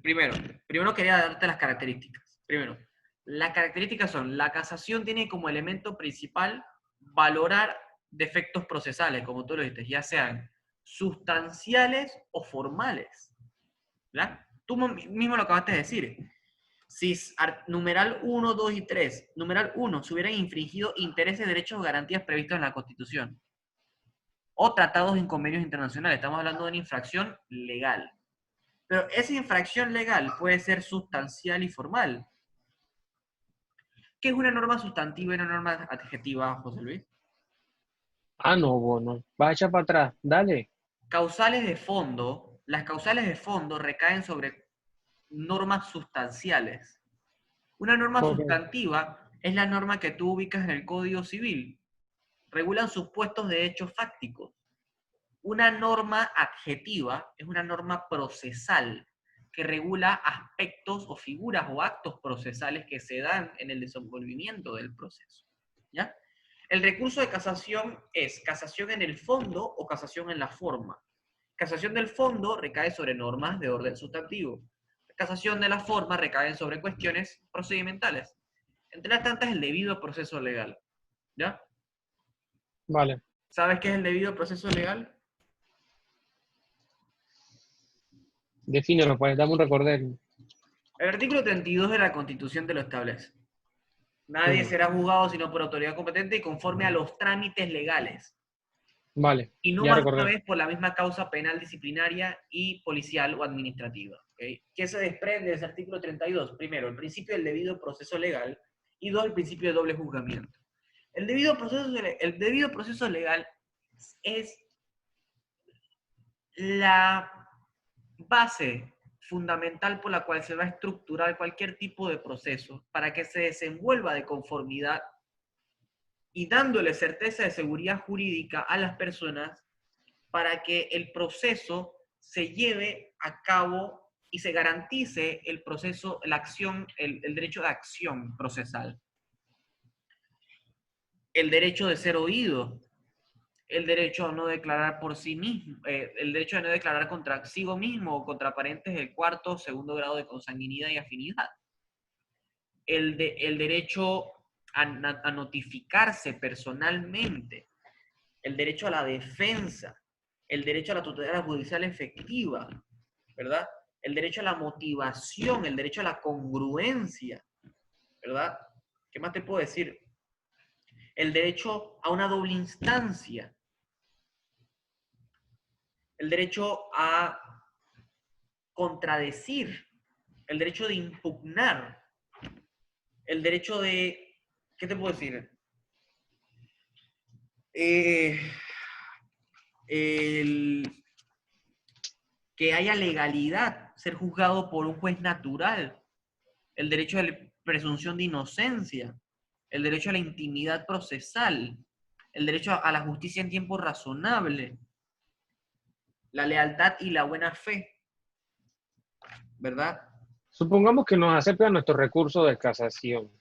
primero quería darte las características. Primero, las características son, la casación tiene como elemento principal valorar defectos procesales, como tú lo dijiste, ya sean sustanciales o formales, ¿verdad? Tú mismo lo acabaste de decir. Si numeral 1, 2 y 3, numeral 1, se hubieran infringido intereses, derechos o garantías previstos en la Constitución o tratados en convenios internacionales, estamos hablando de una infracción legal. Pero esa infracción legal puede ser sustancial y formal. ¿Qué es una norma sustantiva y una norma adjetiva, José Luis? Ah, no, bueno, vas a echar para atrás, dale. Causales de fondo, las causales de fondo recaen sobre normas sustanciales. Una norma Ok. sustantiva es la norma que tú ubicas en el Código Civil. Regulan supuestos de hechos fácticos. Una norma adjetiva es una norma procesal que regula aspectos o figuras o actos procesales que se dan en el desenvolvimiento del proceso. ¿Ya? El recurso de casación es casación en el fondo o casación en la forma. Casación del fondo recae sobre normas de orden sustantivo. Casación de la forma recae sobre cuestiones procedimentales. Entre las tantas, el debido proceso legal. ¿Ya? Vale, ¿Sabes qué es el debido proceso legal? defínelo, pues, dame un recordatorio. El artículo 32 de la Constitución te lo establece. Nadie Mm, será juzgado sino por autoridad competente y conforme a los trámites legales. vale, Y no ya más una recordé. vez por la misma causa penal, disciplinaria y policial o administrativa. ¿Okay? ¿Qué se desprende de ese artículo 32? Primero, el principio del debido proceso legal y dos, el principio de doble juzgamiento. El debido proceso legal es la base fundamental por la cual se va a estructurar cualquier tipo de proceso para que se desenvuelva de conformidad y dándole certeza de seguridad jurídica a las personas para que el proceso se lleve a cabo y se garantice el proceso, la acción, el derecho de acción procesal, el derecho de ser oído, el derecho a no declarar por sí mismo, el derecho a no declarar contra sí mismo o contra parientes del cuarto o segundo grado de consanguinidad y afinidad, el derecho a notificarse personalmente, el derecho a la defensa, el derecho a la tutela judicial efectiva, ¿verdad? El derecho a la motivación, el derecho a la congruencia, ¿verdad? ¿Qué más te puedo decir? El derecho a una doble instancia, el derecho a contradecir, el derecho de impugnar, el derecho de, ¿qué te puedo decir? Eh, el, que haya legalidad, ser juzgado por un juez natural, el derecho a la presunción de inocencia, el derecho a la intimidad procesal, el derecho a la justicia en tiempo razonable, la lealtad y la buena fe, ¿verdad? Supongamos que nos aceptan nuestro recurso de casación.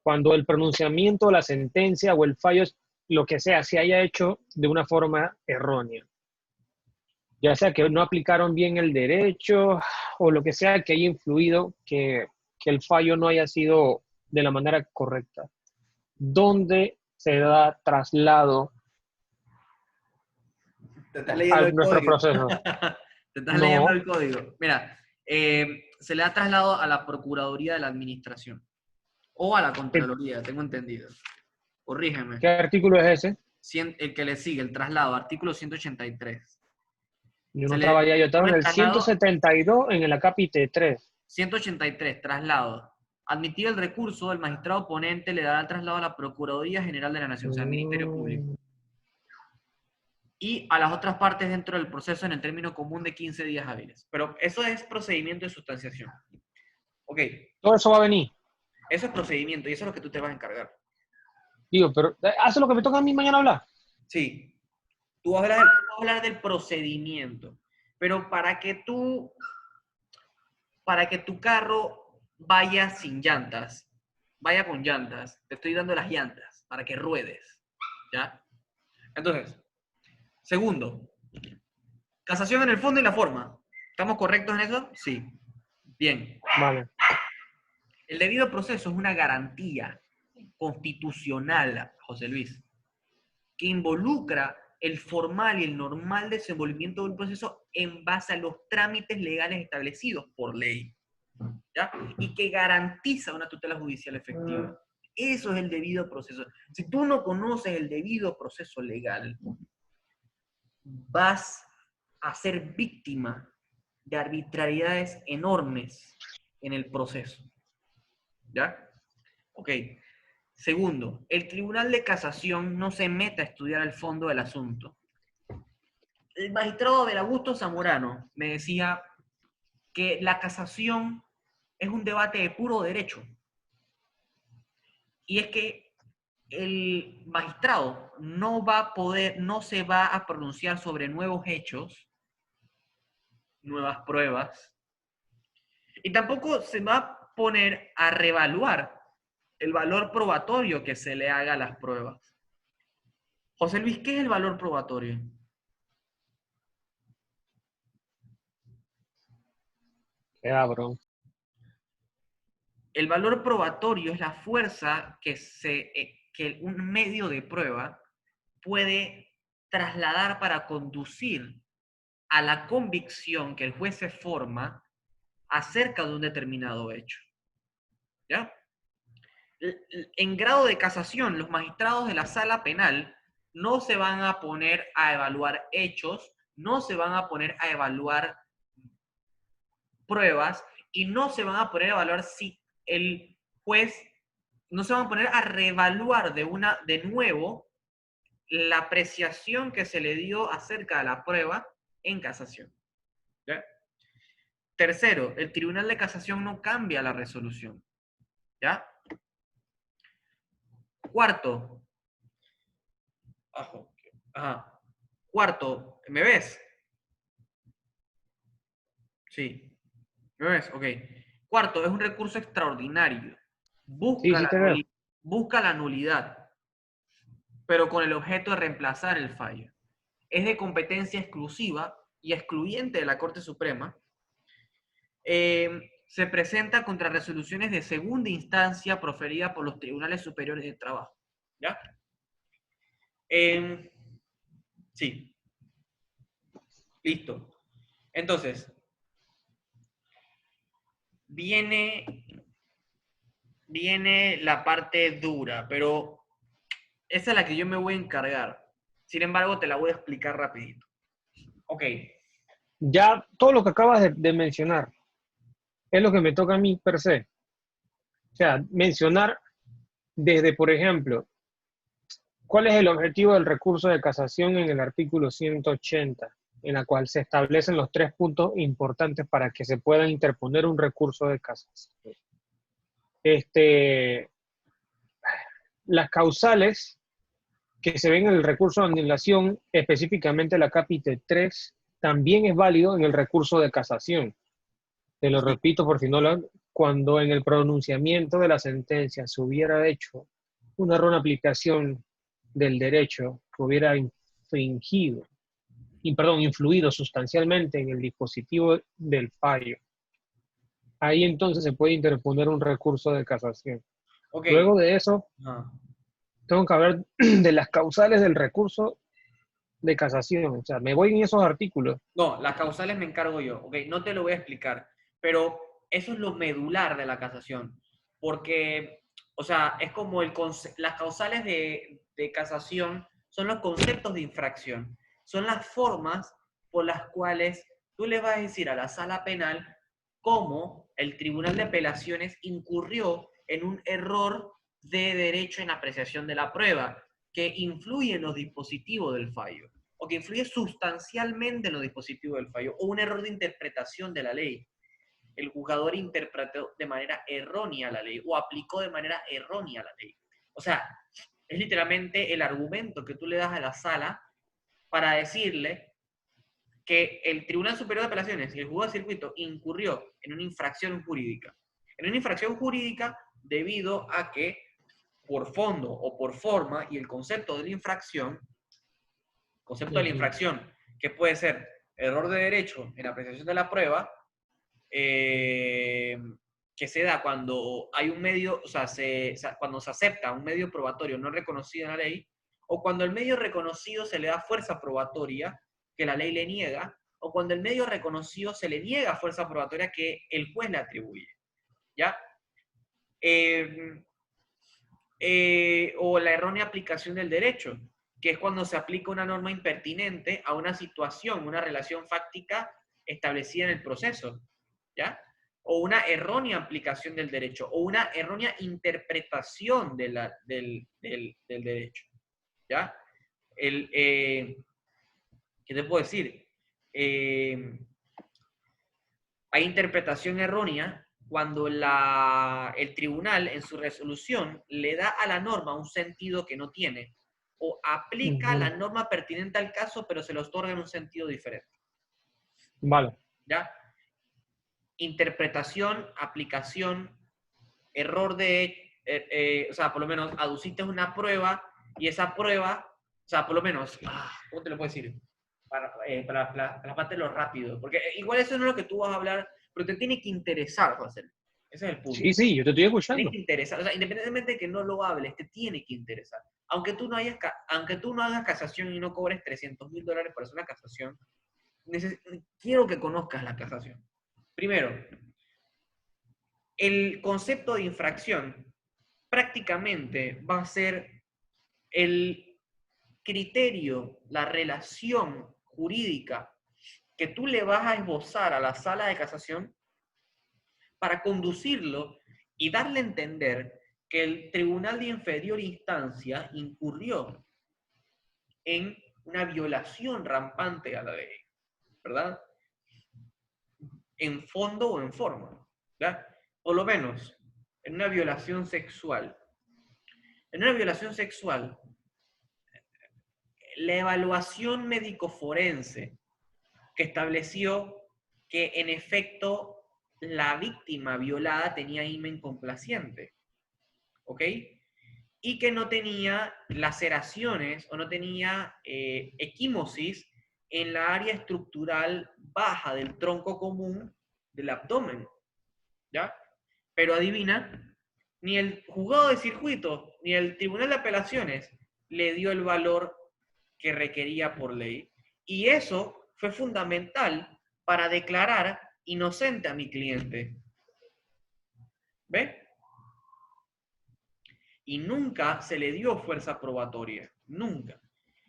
Cuando el pronunciamiento, la sentencia o el fallo, lo que sea, se haya hecho de una forma errónea. ya sea que no aplicaron bien el derecho o lo que sea que haya influido que el fallo no haya sido de la manera correcta. ¿Dónde se da traslado Te estás leyendo a el nuestro código. proceso? Te estás leyendo No. el código. Mira, se le da traslado a la Procuraduría de la Administración o a la ¿Qué, Contraloría, tengo entendido. Corrígeme. qué artículo es ese? El que le sigue, el traslado, artículo 183. Yo no Se estaba le allá, yo estaba en pone el traslado 172 en el acápite 3. 183, traslado. Admitido el recurso, el magistrado ponente le dará el traslado a la Procuraduría General de la Nación, o sea, al Ministerio Público. Mm, Y a las otras partes dentro del proceso en el término común de 15 días hábiles. Pero eso es procedimiento de sustanciación. Ok, todo eso va a venir. eso es procedimiento y eso es lo que tú te vas a encargar. Digo, pero hace lo que me toca a mí mañana hablar. Sí, tú vas a hablar del procedimiento, pero para que tu carro vaya sin llantas, vaya con llantas, te estoy dando las llantas para que ruedes, ¿ya? Entonces, segundo, casación en el fondo y la forma. ¿Estamos correctos en eso? Sí. Bien. Vale. El debido proceso es una garantía constitucional, José Luis, que involucra el formal y el normal desenvolvimiento del proceso en base a los trámites legales establecidos por ley, ¿ya? Y que garantiza una tutela judicial efectiva. Eso es el debido proceso. Si tú no conoces el debido proceso legal, vas a ser víctima de arbitrariedades enormes en el proceso. ¿Ya? Ok. Segundo, el Tribunal de Casación no se mete a estudiar el fondo del asunto. El magistrado Abel Augusto Zamorano me decía que la casación es un debate de puro derecho. Y es que el magistrado no va a poder, no se va a pronunciar sobre nuevos hechos, nuevas pruebas, y tampoco se va a poner a reevaluar el valor probatorio que se le haga a las pruebas. José Luis, ¿qué es el valor probatorio? Cabrón. El valor probatorio es la fuerza que un medio de prueba puede trasladar para conducir a la convicción que el juez se forma acerca de un determinado hecho. ¿Ya? En grado de casación, los magistrados de la sala penal no se van a poner a evaluar hechos, no se van a poner a evaluar pruebas y no se van a poner a evaluar si el juez, no se van a poner a reevaluar de nuevo la apreciación que se le dio acerca de la prueba en casación. ¿Ya? Tercero, el Tribunal de Casación no cambia la resolución. ¿Ya? Cuarto, ajá. Cuarto, ¿me ves? Sí. ¿Me ves? Ok. Cuarto, es un recurso extraordinario. Sí, Busca sí la, te veo. busca la nulidad, pero con el objeto de reemplazar el fallo. Es de competencia exclusiva y excluyente de la Corte Suprema. Se presenta contra resoluciones de segunda instancia proferidas por los tribunales superiores de trabajo. ¿Ya? Sí, listo. Entonces, viene la parte dura, pero esa es la que yo me voy a encargar. Sin embargo, te la voy a explicar rapidito. Ok, Ya todo lo que acabas de mencionar es lo que me toca a mí per se. O sea, mencionar desde, por ejemplo, cuál es el objetivo del recurso de casación en el artículo 180, en la cual se establecen los 3 puntos importantes para que se pueda interponer un recurso de casación. Las causales que se ven en el recurso de anulación, específicamente la capítulo 3, también es válido en el recurso de casación. Te lo sí, repito por si no lo... Cuando en el pronunciamiento de la sentencia se hubiera hecho una errónea aplicación del derecho que hubiera infringido influido sustancialmente en el dispositivo del fallo. Ahí entonces se puede interponer un recurso de casación. Ok. Luego de eso, Ajá. tengo que hablar de las causales del recurso de casación. O sea, me voy en esos artículos. No, las causales me encargo yo, ¿ok? No te lo voy a explicar, pero eso es lo medular de la casación, porque, o sea, es como las causales de casación son los conceptos de infracción, son las formas por las cuales tú le vas a decir a la sala penal cómo el Tribunal de Apelaciones incurrió en un error de derecho en apreciación de la prueba que influye en los dispositivos del fallo o que influye sustancialmente en los dispositivos del fallo, o un error de interpretación de la ley. El jugador interpretó de manera errónea la ley, o aplicó de manera errónea la ley. O sea, es literalmente el argumento que tú le das a la sala para decirle que el Tribunal Superior de Apelaciones y el juzgado de circuito incurrió en una infracción jurídica. En una infracción jurídica debido a que por fondo o por forma y el concepto de la infracción concepto de la infracción, que puede ser error de derecho en la apreciación de la prueba, que se da cuando hay un medio, o sea, cuando se acepta un medio probatorio no reconocido en la ley, o cuando el medio reconocido se le da fuerza probatoria que la ley le niega, o cuando el medio reconocido se le niega fuerza probatoria que el juez le atribuye. ¿Ya? O la errónea aplicación del derecho, que es cuando se aplica una norma impertinente a una situación, una relación fáctica establecida en el proceso, ¿ya? O una errónea aplicación del derecho, o una errónea interpretación del derecho, ¿ya? ¿Qué te puedo decir? Hay interpretación errónea cuando el tribunal en su resolución le da a la norma un sentido que no tiene o aplica la norma pertinente al caso pero se le otorga en un sentido diferente. Vale. ¿Ya? Interpretación, aplicación, error o sea, por lo menos aduciste una prueba y esa prueba, o sea, por lo menos, ¿cómo te lo puedo decir? Para la parte de lo rápido, porque igual eso no es lo que tú vas a hablar, pero te tiene que interesar, José. Ese es el punto. Sí, sí, yo te estoy Tiene escuchando. que interesar, o sea, independientemente de que no lo hables, te tiene que interesar. Aunque tú no hagas casación y no cobres $300,000 por hacer una casación, quiero que conozcas la casación. Primero, el concepto de infracción prácticamente va a ser el criterio, la relación jurídica que tú le vas a esbozar a la sala de casación para conducirlo y darle a entender que el tribunal de inferior instancia incurrió en una violación rampante a la ley, ¿verdad? En fondo o en forma, ¿verdad? Por lo menos en una violación sexual. En una violación sexual, la evaluación médico-forense que estableció que en efecto la víctima violada tenía himen complaciente, ¿ok? Y que no tenía laceraciones o no tenía equimosis en la área estructural baja del tronco común del abdomen, ¿ya? Pero adivina, ni el juzgado de circuito ni el tribunal de apelaciones le dio el valor que requería por ley. Y eso fue fundamental para declarar inocente a mi cliente. ¿Ve? Y nunca se le dio fuerza probatoria. Nunca.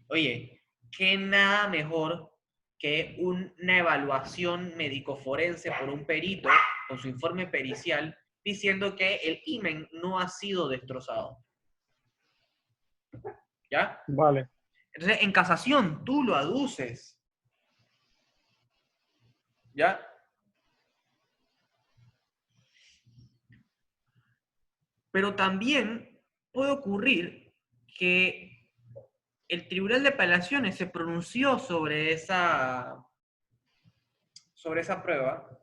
Oye, ¿qué nada mejor que una evaluación médico-forense por un perito con su informe pericial diciendo que el himen no ha sido destrozado? ¿Ya? Vale. Entonces, en casación tú lo aduces. ¿Ya? Pero también puede ocurrir que el Tribunal de Apelaciones se pronunció sobre esa prueba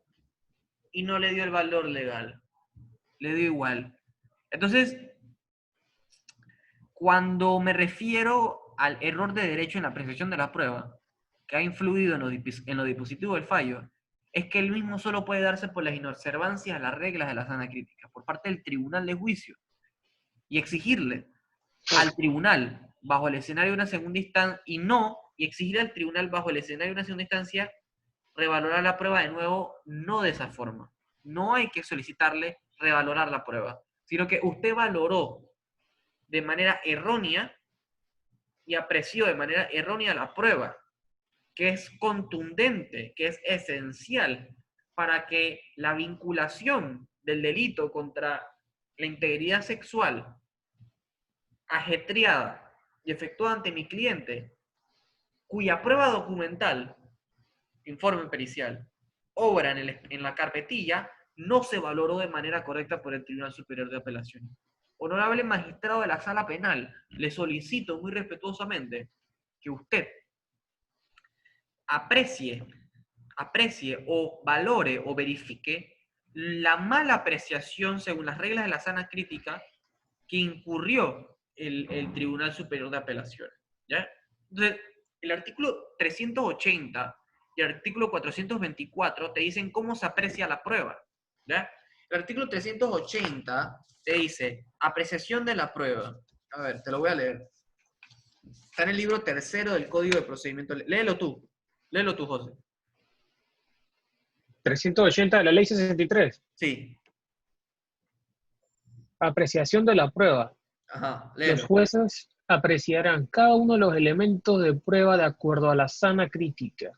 y no le dio el valor legal. Le dio igual. Entonces, cuando me refiero al error de derecho en la apreciación de la prueba, que ha influido en lo dispositivo del fallo es que el mismo solo puede darse por las inobservancias a las reglas de la sana crítica por parte del tribunal de juicio y exigirle al tribunal bajo el escenario de una segunda instancia y exigir al tribunal bajo el escenario de una segunda instancia revalorar la prueba de nuevo, no de esa forma. No hay que solicitarle revalorar la prueba, sino que usted valoró de manera errónea y apreció de manera errónea la prueba, que es contundente, que es esencial para que la vinculación del delito contra la integridad sexual ajetreada y efectuada ante mi cliente, cuya prueba documental, informe pericial, obra en la carpetilla, no se valoró de manera correcta por el Tribunal Superior de Apelaciones. Honorable magistrado de la Sala Penal, le solicito muy respetuosamente que usted aprecie o valore o verifique la mala apreciación según las reglas de la sana crítica que incurrió el Tribunal Superior de Apelaciones. ¿Ya? Entonces, el artículo 380 y el artículo 424 te dicen cómo se aprecia la prueba. ¿Ya? El artículo 380 te dice apreciación de la prueba. A ver, te lo voy a leer. Está en el libro tercero del Código de Procedimiento. Léelo tú, José. 380 de la ley 63. Sí. Apreciación de la prueba. Ajá, Los léelo. jueces apreciarán cada uno de los elementos de prueba de acuerdo a la sana crítica.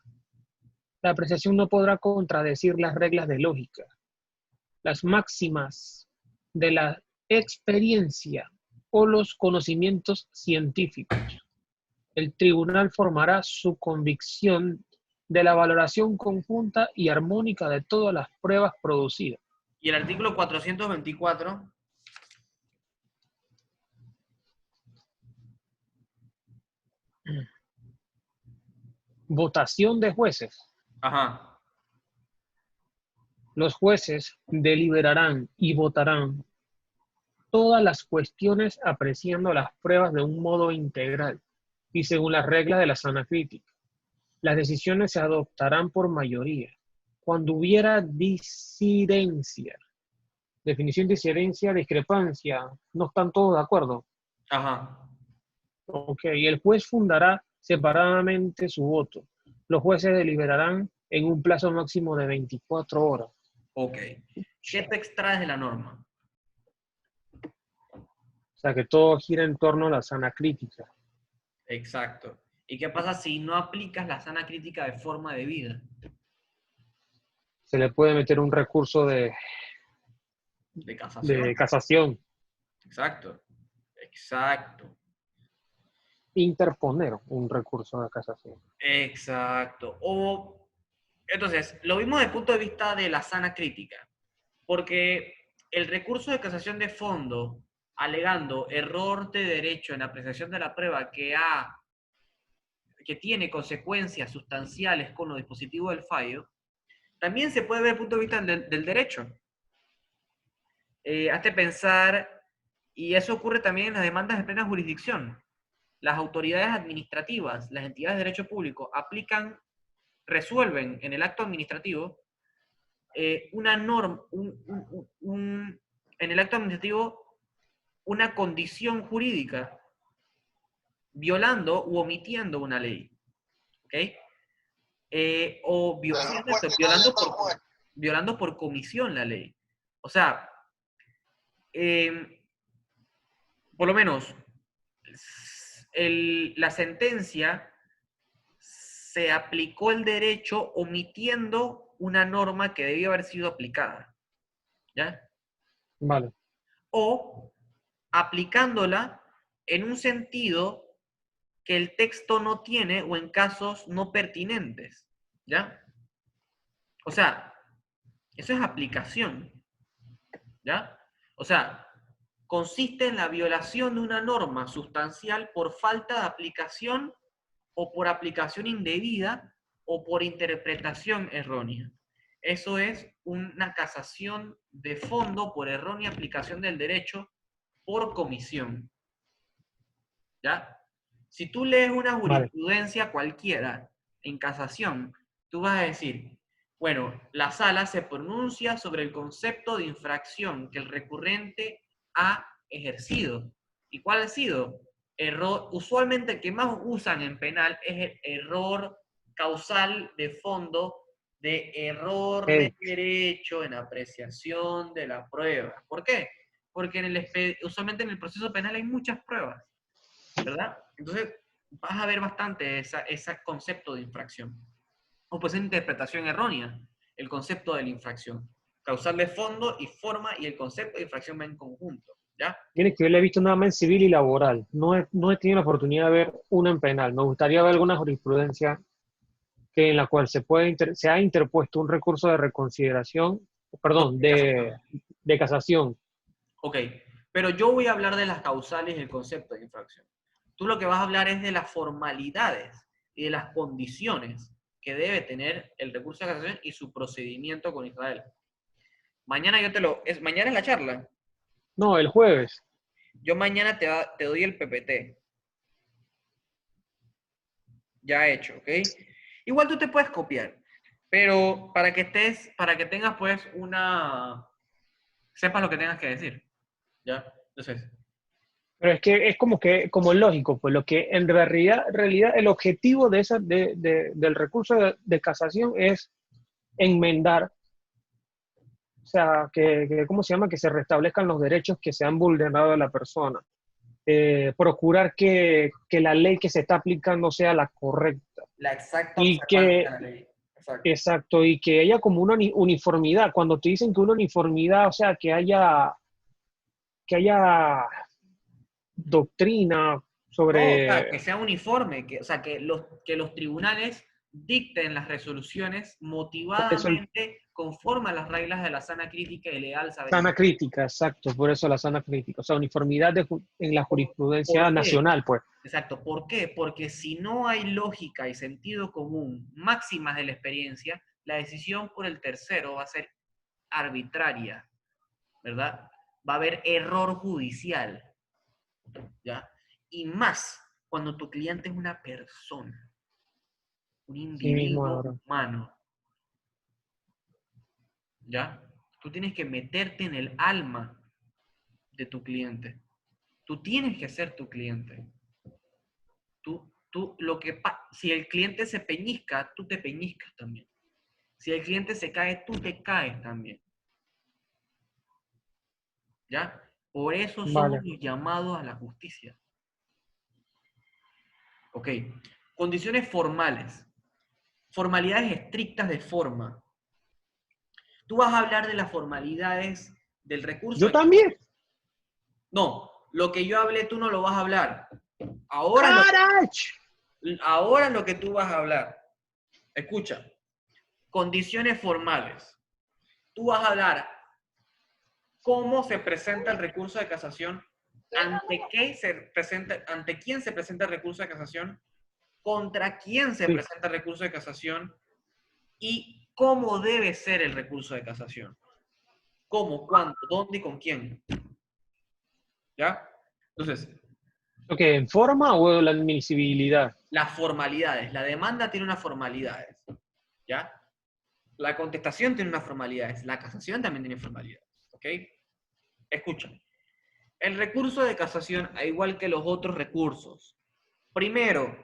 La apreciación no podrá contradecir las reglas de lógica, las máximas de la experiencia o los conocimientos científicos. El tribunal formará su convicción de la valoración conjunta y armónica de todas las pruebas producidas. Y el artículo 424. Votación de jueces. Ajá. Los jueces deliberarán y votarán todas las cuestiones apreciando las pruebas de un modo integral y según las reglas de la sana crítica. Las decisiones se adoptarán por mayoría. Cuando hubiera disidencia, definición de disidencia, discrepancia, no están todos de acuerdo. Ajá. Ok, y el juez fundará separadamente su voto. Los jueces deliberarán en un plazo máximo de 24 horas. Ok. ¿Qué te extraes de la norma? O sea, que todo gira en torno a la sana crítica. Exacto. ¿Y qué pasa si no aplicas la sana crítica de forma debida? Se le puede meter un recurso De de casación. casación, Exacto. Exacto. interponer un recurso de casación. Exacto. Entonces, lo vimos desde el punto de vista de la sana crítica, porque el recurso de casación de fondo, alegando error de derecho en la apreciación de la prueba que tiene consecuencias sustanciales con los dispositivos del fallo, también se puede ver desde el punto de vista del derecho. Hazte pensar, y eso ocurre también en las demandas de plena jurisdicción. Las autoridades administrativas, las entidades de derecho público, resuelven en el acto administrativo una norma, en el acto administrativo una condición jurídica violando u omitiendo una ley. ¿Ok? Violando por comisión la ley. O sea, por lo menos la sentencia se aplicó el derecho omitiendo una norma que debía haber sido aplicada. ¿Ya? Vale. O aplicándola en un sentido que el texto no tiene o en casos no pertinentes. ¿Ya? O sea, eso es aplicación. ¿Ya? O sea, consiste en la violación de una norma sustancial por falta de aplicación o por aplicación indebida o por interpretación errónea. Eso es una casación de fondo por errónea aplicación del derecho por comisión. ¿Ya? Si tú lees una Vale. jurisprudencia cualquiera en casación, tú vas a decir, bueno, la sala se pronuncia sobre el concepto de infracción que el recurrente ha ejercido. ¿Y cuál ha sido? Error, usualmente el que más usan en penal es el error causal de fondo, de error de Ok. derecho en apreciación de la prueba. ¿Por qué? Porque usualmente en el proceso penal hay muchas pruebas, ¿verdad? Entonces vas a ver bastante ese concepto de infracción. O puede ser interpretación errónea, el concepto de la infracción. Causal de fondo y forma y el concepto de infracción va en conjunto, ¿ya? Tienes que yo le he visto nada más en civil y laboral. No he tenido la oportunidad de ver una en penal. Me gustaría ver alguna jurisprudencia en la cual se ha interpuesto un recurso de reconsideración, No, perdón, de casación. de casación. Ok, pero yo voy a hablar de las causales y el concepto de infracción. Tú lo que vas a hablar es de las formalidades y de las condiciones que debe tener el recurso de casación y su procedimiento con Israel. Mañana mañana es la charla. No, el jueves. Yo mañana te doy el PPT ya hecho, ¿ok? Igual tú te puedes copiar, pero para que tengas pues sepas lo que tengas que decir, ¿ya? Entonces, Pero es que es como lógico, pues lo que en realidad el objetivo del recurso de casación es enmendar, o sea, ¿cómo se llama? Que se restablezcan los derechos que se han vulnerado a la persona. Procurar que la ley que se está aplicando sea la correcta. la exacta Y observancia que, de la ley. Exacto. exacto, y que haya como una uniformidad. Cuando te dicen que una uniformidad, o sea, que haya doctrina No, o sea, sobre... que sea uniforme, o sea, que los tribunales dicten las resoluciones Por eso motivadamente conforme a las reglas de la sana crítica y legal saber sana interpretar. crítica, exacto, por eso la sana crítica. O sea, uniformidad en la jurisprudencia ¿Por qué? nacional, pues. Exacto. ¿Por qué? Porque si no hay lógica y sentido común, máximas de la experiencia, la decisión por el tercero va a ser arbitraria, ¿verdad? Va a haber error judicial, ¿ya? Y más cuando tu cliente es una persona, un Sí mismo individuo ahora. humano, ¿ya? Tú tienes que meterte en el alma de tu cliente. Tú tienes que ser tu cliente. Si el cliente se peñisca, tú te peñiscas también. Si el cliente se cae, tú te caes también. ¿Ya? Por eso somos Vale. los llamados a la justicia. Ok. Condiciones formales. Formalidades estrictas de forma. Tú vas a hablar de las formalidades del recurso Yo de... también. No, lo que yo hablé tú no lo vas a hablar. Ahora lo, ¡Caracho! ahora lo que tú vas a hablar. Escucha. Condiciones formales. Tú vas a hablar cómo se presenta el recurso de casación, ante quién se presenta el recurso de casación, contra quién se Sí. presenta el recurso de casación y cómo debe ser el recurso de casación. ¿Cómo, cuándo, dónde y con quién? ¿Ya? Entonces, ¿Lo que en forma o la admisibilidad? las formalidades. La demanda tiene unas formalidades. ¿Ya? La contestación tiene unas formalidades. La casación también tiene formalidades. ¿Ok? Escucha. El recurso de casación, al igual que los otros recursos, primero,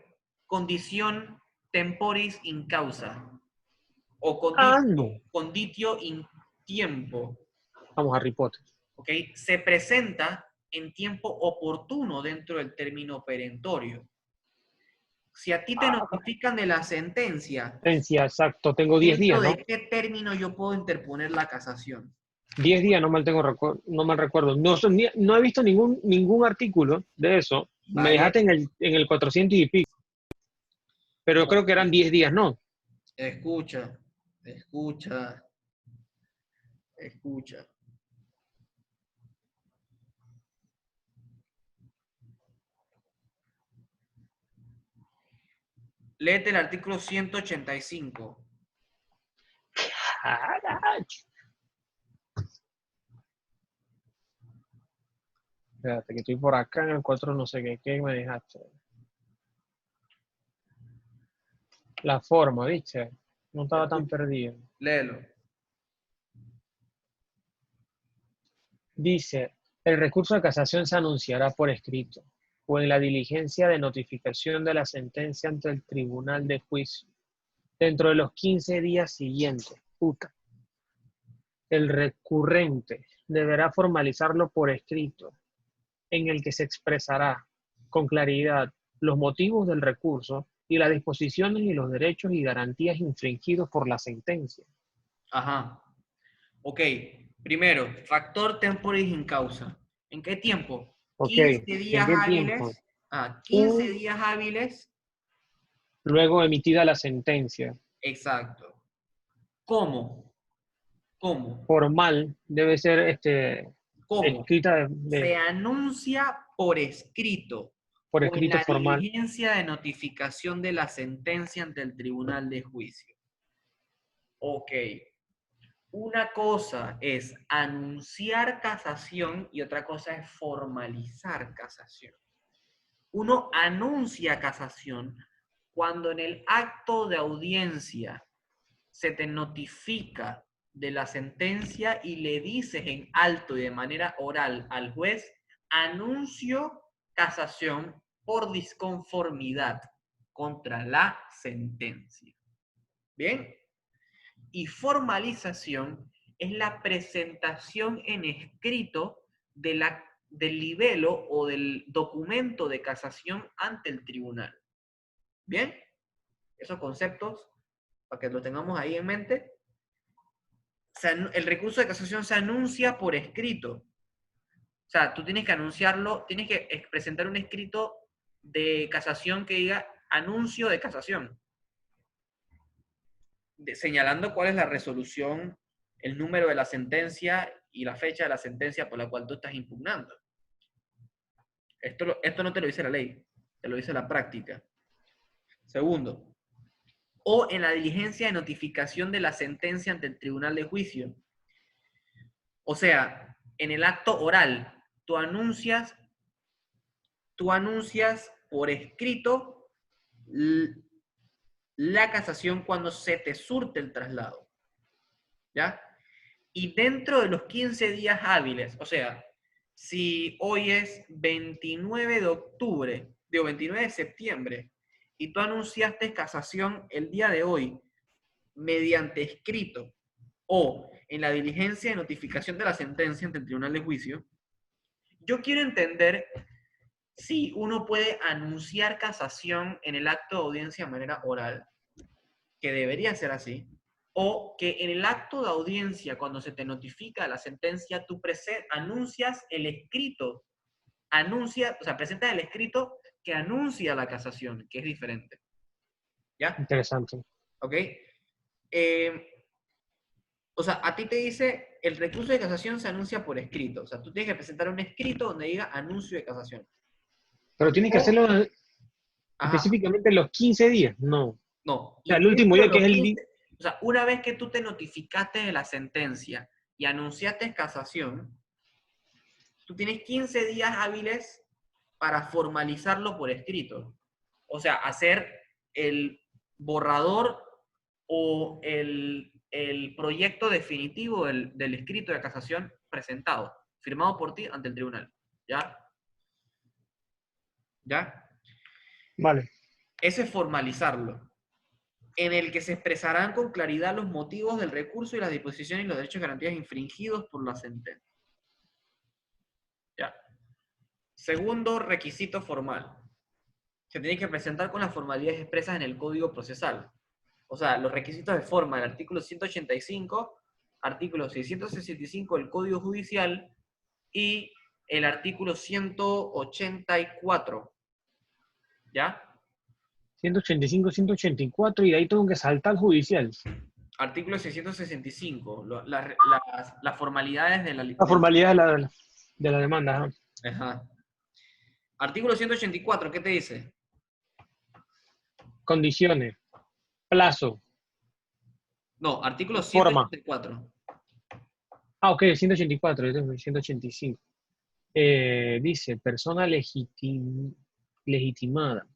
condición temporis in causa o Ah, no. conditio in tiempo, Vamos, Harry Potter. ¿ok? Se presenta en tiempo oportuno dentro del término perentorio. Si a ti te Ah, notifican de la sentencia, sentencia, exacto. Tengo 10 ¿dentro días, de ¿no? qué término yo puedo interponer la casación? 10 días, no mal recuerdo. No he visto ningún artículo de eso. Me Vale, dejaste en el 400 y pico, pero yo no, creo que eran 10 días, ¿no? escucha, escucha, escucha. Léete el artículo 185. Caracho. Espérate, que estoy por acá en el 4 no sé qué me dejaste. La forma, ¿viste? No estaba tan perdido. Léelo. Dice, el recurso de casación se anunciará por escrito o en la diligencia de notificación de la sentencia ante el tribunal de juicio dentro de los 15 días siguientes. Puta. El recurrente deberá formalizarlo por escrito, en el que se expresará con claridad los motivos del recurso y las disposiciones y los derechos y garantías infringidos por la sentencia. Ajá. Ok. Primero, factor temporis in causa. ¿En qué tiempo? Ok, 15 ¿en días qué tiempo? hábiles. 15 Un, días hábiles. luego emitida la sentencia. Exacto. ¿Cómo? ¿Cómo? Formal debe ser ¿Cómo? escrita Se anuncia por escrito por o en escrito la formal. diligencia de notificación de la sentencia ante el tribunal de juicio. Ok. Una cosa es anunciar casación y otra cosa es formalizar casación. Uno anuncia casación cuando en el acto de audiencia se te notifica de la sentencia y le dices en alto y de manera oral al juez, anuncio casación por disconformidad contra la sentencia. ¿Bien? Y formalización es la presentación en escrito del libelo o del documento de casación ante el tribunal. ¿Bien? Esos conceptos, para que lo tengamos ahí en mente. El recurso de casación se anuncia por escrito. O sea, tú tienes que anunciarlo, tienes que presentar un escrito de casación que diga anuncio de casación, señalando cuál es la resolución, el número de la sentencia y la fecha de la sentencia por la cual tú estás impugnando. Esto no te lo dice la ley, te lo dice la práctica. Segundo, o en la diligencia de notificación de la sentencia ante el tribunal de juicio. O sea, en el acto oral, tú anuncias por escrito la casación cuando se te surte el traslado. ¿Ya? Y dentro de los 15 días hábiles, o sea, si hoy es 29 de octubre, digo 29 de septiembre, y tú anunciaste casación el día de hoy mediante escrito o en la diligencia de notificación de la sentencia ante el tribunal de juicio, yo quiero entender si uno puede anunciar casación en el acto de audiencia de manera oral, que debería ser así, o que en el acto de audiencia, cuando se te notifica la sentencia, tú anuncias el escrito, o sea, presentas el escrito que anuncia la casación, que es diferente. ¿Ya? Interesante. ¿Ok? Eh, o sea, a ti te dice, el recurso de casación se anuncia por escrito. O sea, tú tienes que presentar un escrito donde diga anuncio de casación. Pero tienes que O, hacerlo ajá, específicamente los 15 días. No. O no. sea, Y el último dentro de día que los es el día. 15, o sea, una vez que tú te notificaste de la sentencia y anunciaste casación, tú tienes 15 días hábiles para formalizarlo por escrito. O sea, hacer el borrador o el proyecto definitivo del escrito de casación presentado, firmado por ti ante el tribunal. ¿Ya? ¿Ya? Vale. Ese es formalizarlo, en el que se expresarán con claridad los motivos del recurso y las disposiciones y los derechos y garantías infringidos por la sentencia. ¿Ya? Segundo requisito formal. Se tiene que presentar con las formalidades expresas en el Código Procesal. O sea, los requisitos de forma del artículo 185, artículo 665 del Código Judicial y el artículo 184. ¿Ya? 185, 184 y de ahí tengo que saltar al judicial. Artículo 665, las formalidades de la... La formalidad de la demanda. Ajá. Ajá. Artículo 184, ¿qué te dice? Condiciones, plazo, No, artículo forma. 184. Ah, ok, 184, yo tengo 185. Dice, persona legitimada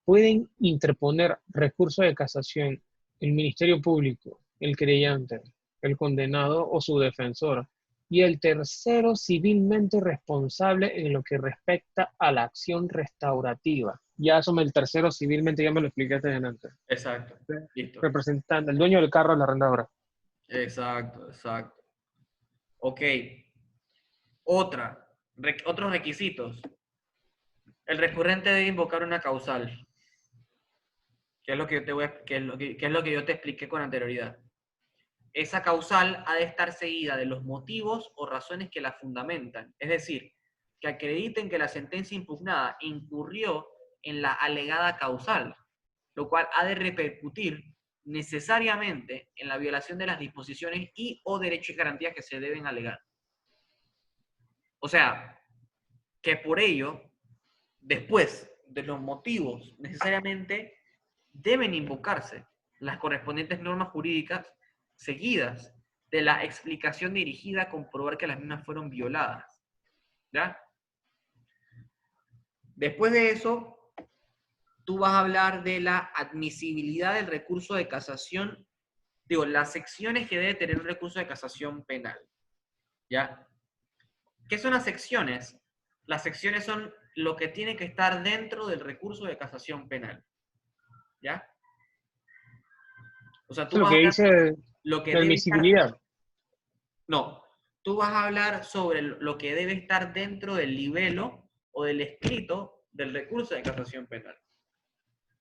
pueden interponer recurso de casación el Ministerio Público, el creyente, el condenado o su defensor, y el tercero civilmente responsable en lo que respecta a la acción restaurativa. Ya eso el tercero civilmente, ya me lo explicaste antes. Exacto. Listo. Representante, el dueño del carro es la arrendadora. Exacto, exacto. Ok. Otros requisitos. El recurrente debe invocar una causal, que es lo que yo te voy a, que es lo que yo te expliqué con anterioridad. Esa causal ha de estar seguida de los motivos o razones que la fundamentan. Es decir, que acrediten que la sentencia impugnada incurrió en la alegada causal, lo cual ha de repercutir necesariamente en la violación de las disposiciones y o derechos y garantías que se deben alegar. O sea, que por ello, después de los motivos necesariamente deben invocarse las correspondientes normas jurídicas seguidas de la explicación dirigida a comprobar que las mismas fueron violadas. ¿Ya? Después de eso, tú vas a hablar de la admisibilidad del recurso de casación, digo, las secciones que debe tener un recurso de casación penal. ¿Ya? ¿Qué son las secciones? Las secciones son lo que tiene que estar dentro del recurso de casación penal. ¿Ya? O sea, Eso tú es lo vas a que hablar sobre dice lo que la debe estar... admisibilidad. No, tú vas a hablar sobre lo que debe estar dentro del libelo o del escrito del recurso de casación penal.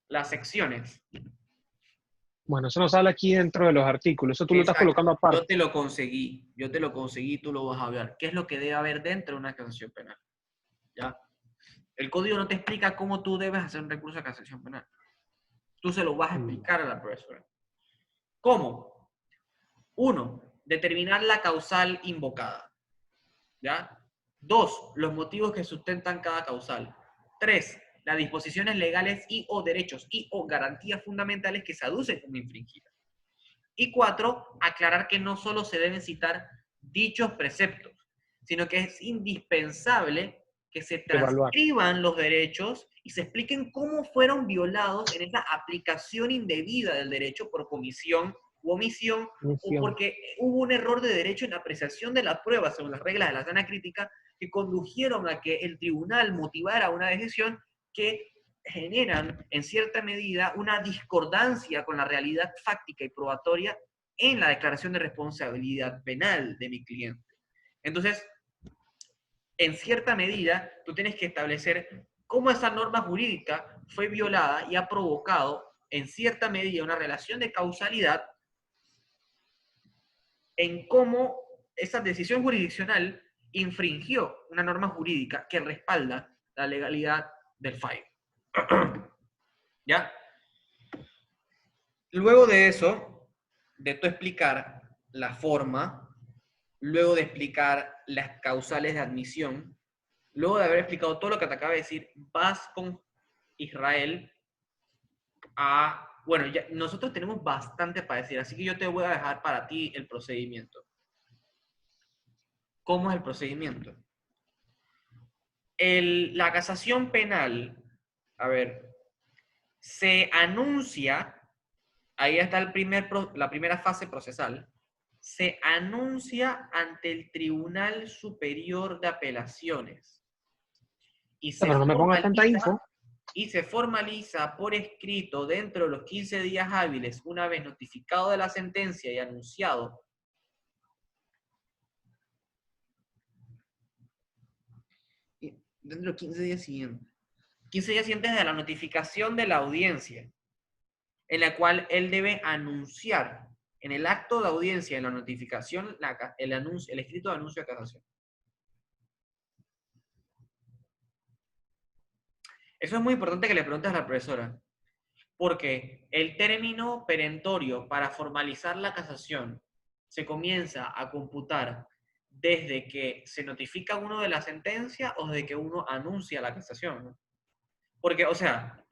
Las secciones. Bueno, eso nos habla aquí dentro de los artículos. Eso tú lo estás Exacto. colocando aparte. Yo te lo conseguí, tú lo vas a hablar. ¿Qué es lo que debe haber dentro de una casación penal? ¿Ya? El código no te explica cómo tú debes hacer un recurso de casación penal. Tú se lo vas a explicar a la profesora. ¿Cómo? 1. Determinar la causal invocada. ¿Ya? 2. Los motivos que sustentan cada causal. 3. Las disposiciones legales y o derechos y o garantías fundamentales que se aducen como infringidas. Y 4. Aclarar que no solo se deben citar dichos preceptos, sino que es indispensable que se Evaluar. transcriban los derechos y se expliquen cómo fueron violados en esa aplicación indebida del derecho por comisión u omisión, o Misión. porque hubo un error de derecho en la apreciación de la prueba según las reglas de la sana crítica que condujeron a que el tribunal motivara una decisión que generan en cierta medida una discordancia con la realidad fáctica y probatoria en la declaración de responsabilidad penal de mi cliente. Entonces, en cierta medida, tú tienes que establecer cómo esa norma jurídica fue violada y ha provocado, en cierta medida, una relación de causalidad en cómo esa decisión jurisdiccional infringió una norma jurídica que respalda la legalidad del fallo. ¿Ya? Luego de eso, de tú explicar la forma, luego de explicar las causales de admisión, luego de haber explicado todo lo que te acabo de decir, vas con Israel a... Bueno, ya, nosotros tenemos bastante para decir, así que yo te voy a dejar para ti el procedimiento. ¿Cómo es el procedimiento? La casación penal, a ver, se anuncia, ahí está la primera fase procesal, se anuncia ante el Tribunal Superior de Apelaciones y Pero no me pongas tanta info. se formaliza por escrito dentro de los 15 días hábiles, una vez notificado de la sentencia y anunciado. Dentro de los 15 días siguientes. 15 días siguientes de la notificación de la audiencia, en la cual él debe anunciar en el acto de audiencia, en la notificación, el escrito de anuncio de casación. Eso es muy importante que le preguntes a la profesora, porque el término perentorio para formalizar la casación se comienza a computar desde que se notifica uno de la sentencia o desde que uno anuncia la casación, ¿no? Porque, o sea,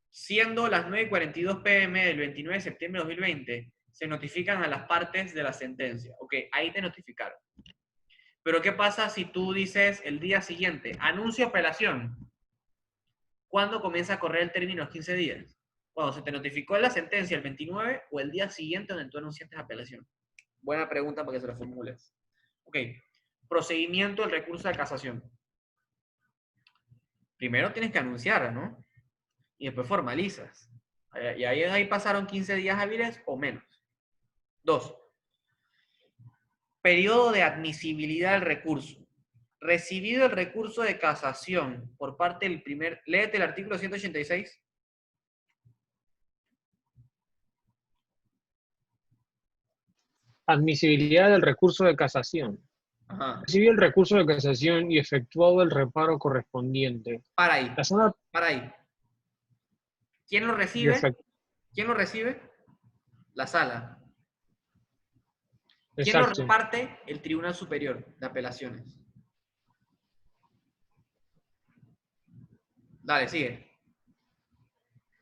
siendo las 9:42 p.m. del 29 de septiembre de 2020, se notifican a las partes de la sentencia. Ok, ahí te notificaron. Pero ¿qué pasa si tú dices el día siguiente, anuncio apelación? ¿cuándo comienza a correr el término de los 15 días? Cuando se te notificó la sentencia el 29 o el día siguiente donde tú anunciaste la apelación. Buena pregunta para que se la formules. Ok. Procedimiento del recurso de casación. Primero tienes que anunciar, ¿no? Y después formalizas. Y ahí pasaron 15 días hábiles o menos. 2. Periodo de admisibilidad del recurso. Recibido el recurso de casación por parte del primer... Léete el artículo 186. Admisibilidad del recurso de casación. Ajá. Recibió el recurso de casación y efectuado el reparo correspondiente. Para ahí. La sala Para ahí. ¿Quién lo y recibe? ¿Quién lo recibe? La sala. ¿Quién lo exacto. reparte? El Tribunal Superior de Apelaciones. Dale, sigue.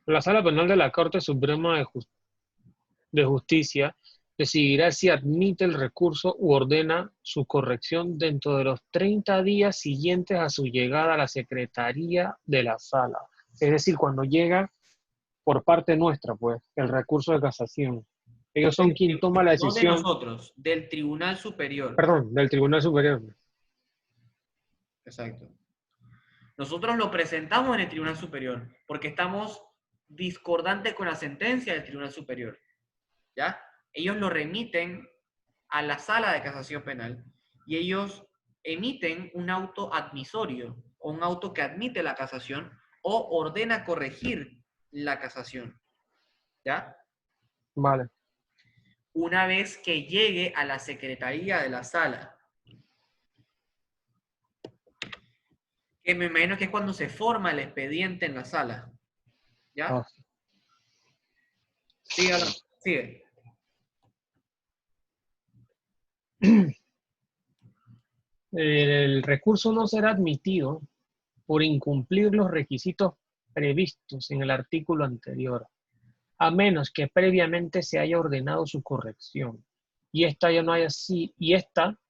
La Sala Penal de la Corte Suprema de Justicia decidirá si admite el recurso u ordena su corrección dentro de los 30 días siguientes a su llegada a la Secretaría de la Sala. Es decir, cuando llega por parte nuestra, pues, el recurso de casación. Ellos son quien toma la No de decisión, nosotros, del Tribunal Superior. perdón, del Tribunal Superior. Exacto. Nosotros lo presentamos en el Tribunal Superior porque estamos discordantes con la sentencia del Tribunal Superior. ¿Ya? Ellos lo remiten a la Sala de Casación Penal y ellos emiten un auto admisorio o un auto que admite la casación o ordena corregir la casación. ¿Ya? Vale. Una vez que llegue a la Secretaría de la Sala, que me imagino que es cuando se forma el expediente en la sala. ¿Ya? Ah. Sigue, sigue. El recurso no será admitido por incumplir los requisitos previstos en el artículo anterior, a menos que previamente se haya ordenado su corrección y esta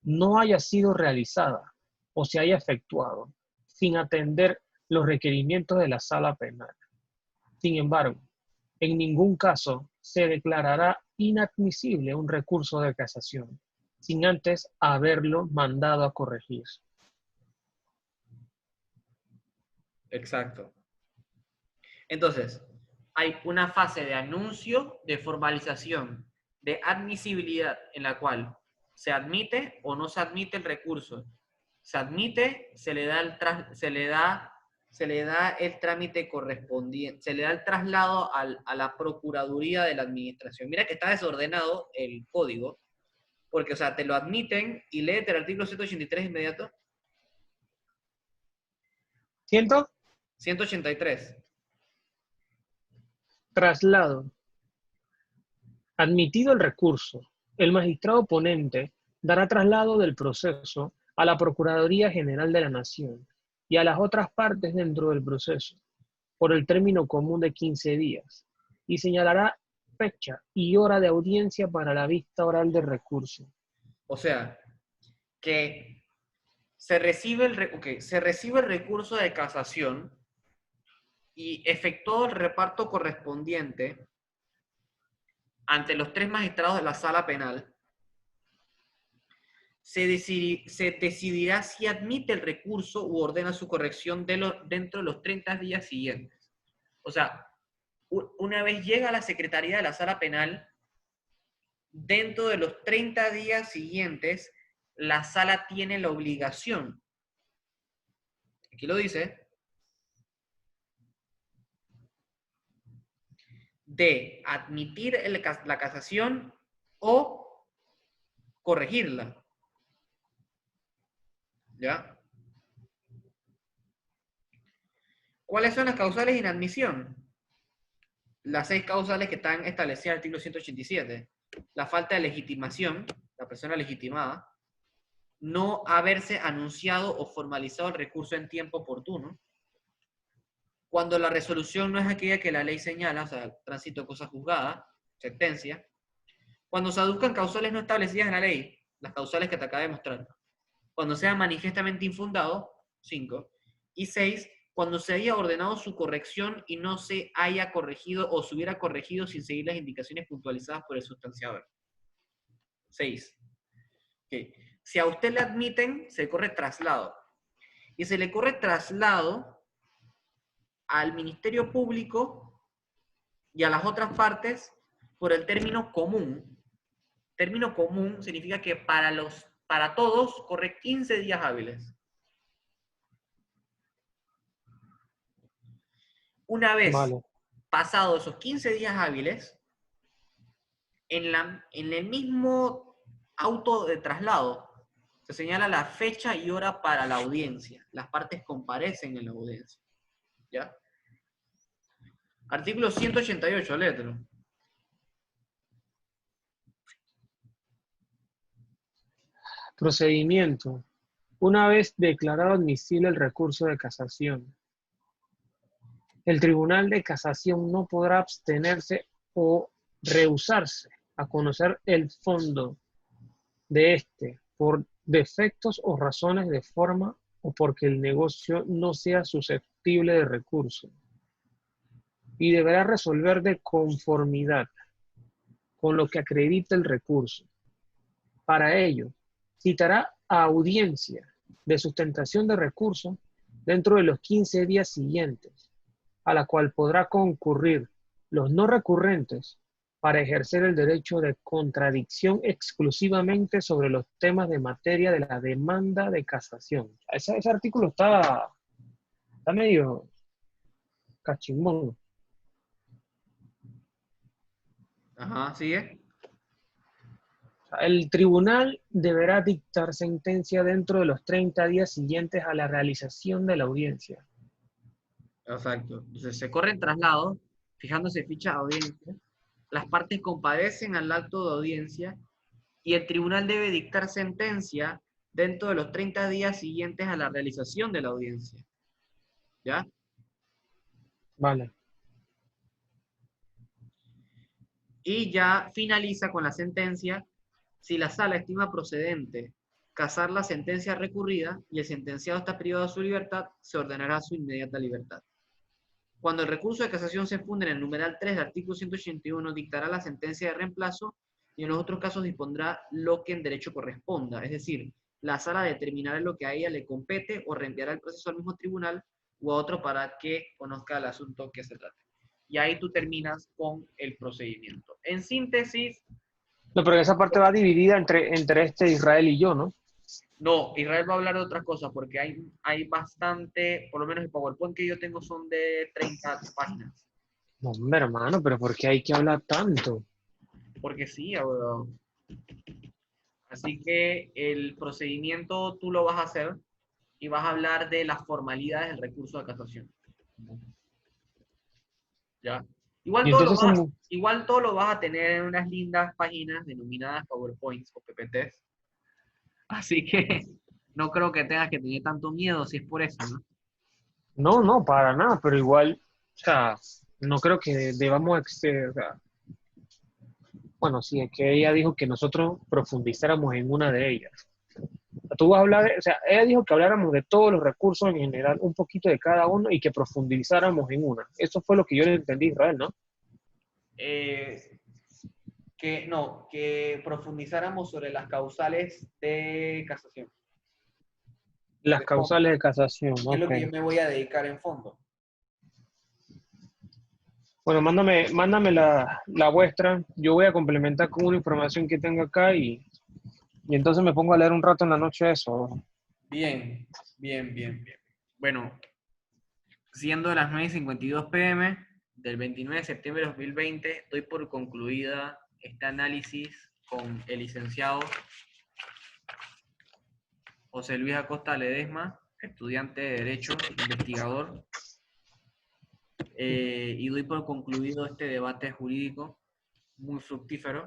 no haya sido realizada o se haya efectuado sin atender los requerimientos de la sala penal. Sin embargo, en ningún caso se declarará inadmisible un recurso de casación sin antes haberlo mandado a corregir. Exacto. Entonces, hay una fase de anuncio, de formalización, de admisibilidad, en la cual se admite o no se admite el recurso. Se admite, se le da el trámite correspondiente, se le da el traslado a la Procuraduría de la Administración. Mira que está desordenado el código, porque, o sea, te lo admiten y léete el artículo 183 inmediato. ¿Siento? 183. Traslado. Admitido el recurso, el magistrado ponente dará traslado del proceso a la Procuraduría General de la Nación y a las otras partes dentro del proceso, por el término común de 15 días, y señalará fecha y hora de audiencia para la vista oral del recurso. O sea, que se recibe se recibe el recurso de casación y efectuado el reparto correspondiente ante los 3 magistrados de la sala penal, se decidirá si admite el recurso u ordena su corrección dentro de los 30 días siguientes. O sea, una vez llega a la Secretaría de la Sala Penal, dentro de los 30 días siguientes, la sala tiene la obligación, aquí lo dice, de admitir la casación o corregirla. ¿Ya? ¿Cuáles son las causales de inadmisión? Las 6 causales que están establecidas en el artículo 187. La falta de legitimación, la persona legitimada, no haberse anunciado o formalizado el recurso en tiempo oportuno, cuando la resolución no es aquella que la ley señala, o sea, tránsito de cosa juzgada, sentencia, cuando se aduzcan causales no establecidas en la ley, las causales que te acabo de mostrar, cuando sea manifiestamente infundado, 5, y 6, cuando se haya ordenado su corrección y no se haya corregido o se hubiera corregido sin seguir las indicaciones puntualizadas por el sustanciador. 6. Okay. Si a usted le admiten, se corre traslado. Y se le corre traslado al Ministerio Público y a las otras partes por el término común. Término común significa que para todos corre 15 días hábiles. Una vez pasados esos 15 días hábiles, en el mismo auto de traslado se señala la fecha y hora para la audiencia. Las partes comparecen en la audiencia. ¿Ya? Artículo 188, léetelo. Procedimiento. Una vez declarado admisible el recurso de casación, el Tribunal de Casación no podrá abstenerse o rehusarse a conocer el fondo de este por defectos o razones de forma o porque el negocio no sea susceptible de recurso, y deberá resolver de conformidad con lo que acredita el recurso. Para ello, citará a audiencia de sustentación de recurso dentro de los 15 días siguientes, a la cual podrá concurrir los no recurrentes para ejercer el derecho de contradicción exclusivamente sobre los temas de materia de la demanda de casación. Ese artículo está medio cachimbón. Ajá, sigue. El tribunal deberá dictar sentencia dentro de los 30 días siguientes a la realización de la audiencia. Exacto. Entonces se corren traslados, fijándose ficha de audiencia, las partes compadecen al acto de audiencia y el tribunal debe dictar sentencia dentro de los 30 días siguientes a la realización de la audiencia. ¿Ya? Vale. Y ya finaliza con la sentencia si la sala estima procedente casar la sentencia recurrida y el sentenciado está privado de su libertad, se ordenará su inmediata libertad. Cuando el recurso de casación se funde en el numeral 3 del artículo 181, dictará la sentencia de reemplazo y en los otros casos dispondrá lo que en derecho corresponda. Es decir, la sala determinará lo que a ella le compete o reenviará el proceso al mismo tribunal o a otro para que conozca el asunto que se trate. Y ahí tú terminas con el procedimiento. En síntesis... No, pero esa parte va dividida entre Israel y yo, ¿no? No, Israel va a hablar de otras cosas porque hay bastante, por lo menos el PowerPoint que yo tengo son de 30 páginas. No, hombre, hermano, pero ¿por qué hay que hablar tanto? Porque sí, abogado. Así que el procedimiento tú lo vas a hacer y vas a hablar de las formalidades del recurso de casación. ¿Ya? Y entonces, Igual todo lo vas a tener en unas lindas páginas denominadas PowerPoints o PPTs. Así que no creo que tengas que tener tanto miedo si es por eso, ¿no? no, para nada, pero igual, o sea, no creo que debamos, o sea, bueno, sí, es que ella dijo que nosotros profundizáramos en una de ellas. Tú vas a hablar, o sea, ella dijo que habláramos de todos los recursos en general, un poquito de cada uno y que profundizáramos en una. Eso fue lo que yo le entendí a Israel, ¿no? Que profundizáramos sobre las causales de casación. Las causales de casación, ¿Qué es lo que yo ok. me voy a dedicar en fondo? Bueno, mándame la vuestra. Yo voy a complementar con una información que tengo acá y entonces me pongo a leer un rato en la noche eso. Bien. Bueno, siendo las 9:52 p.m. del 29 de septiembre de 2020, doy por concluida este análisis con el licenciado José Luis Acosta Ledesma, estudiante de Derecho, investigador, y doy por concluido este debate jurídico muy fructífero.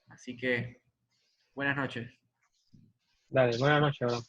Así que, buenas noches. Dale, buenas noches, bro.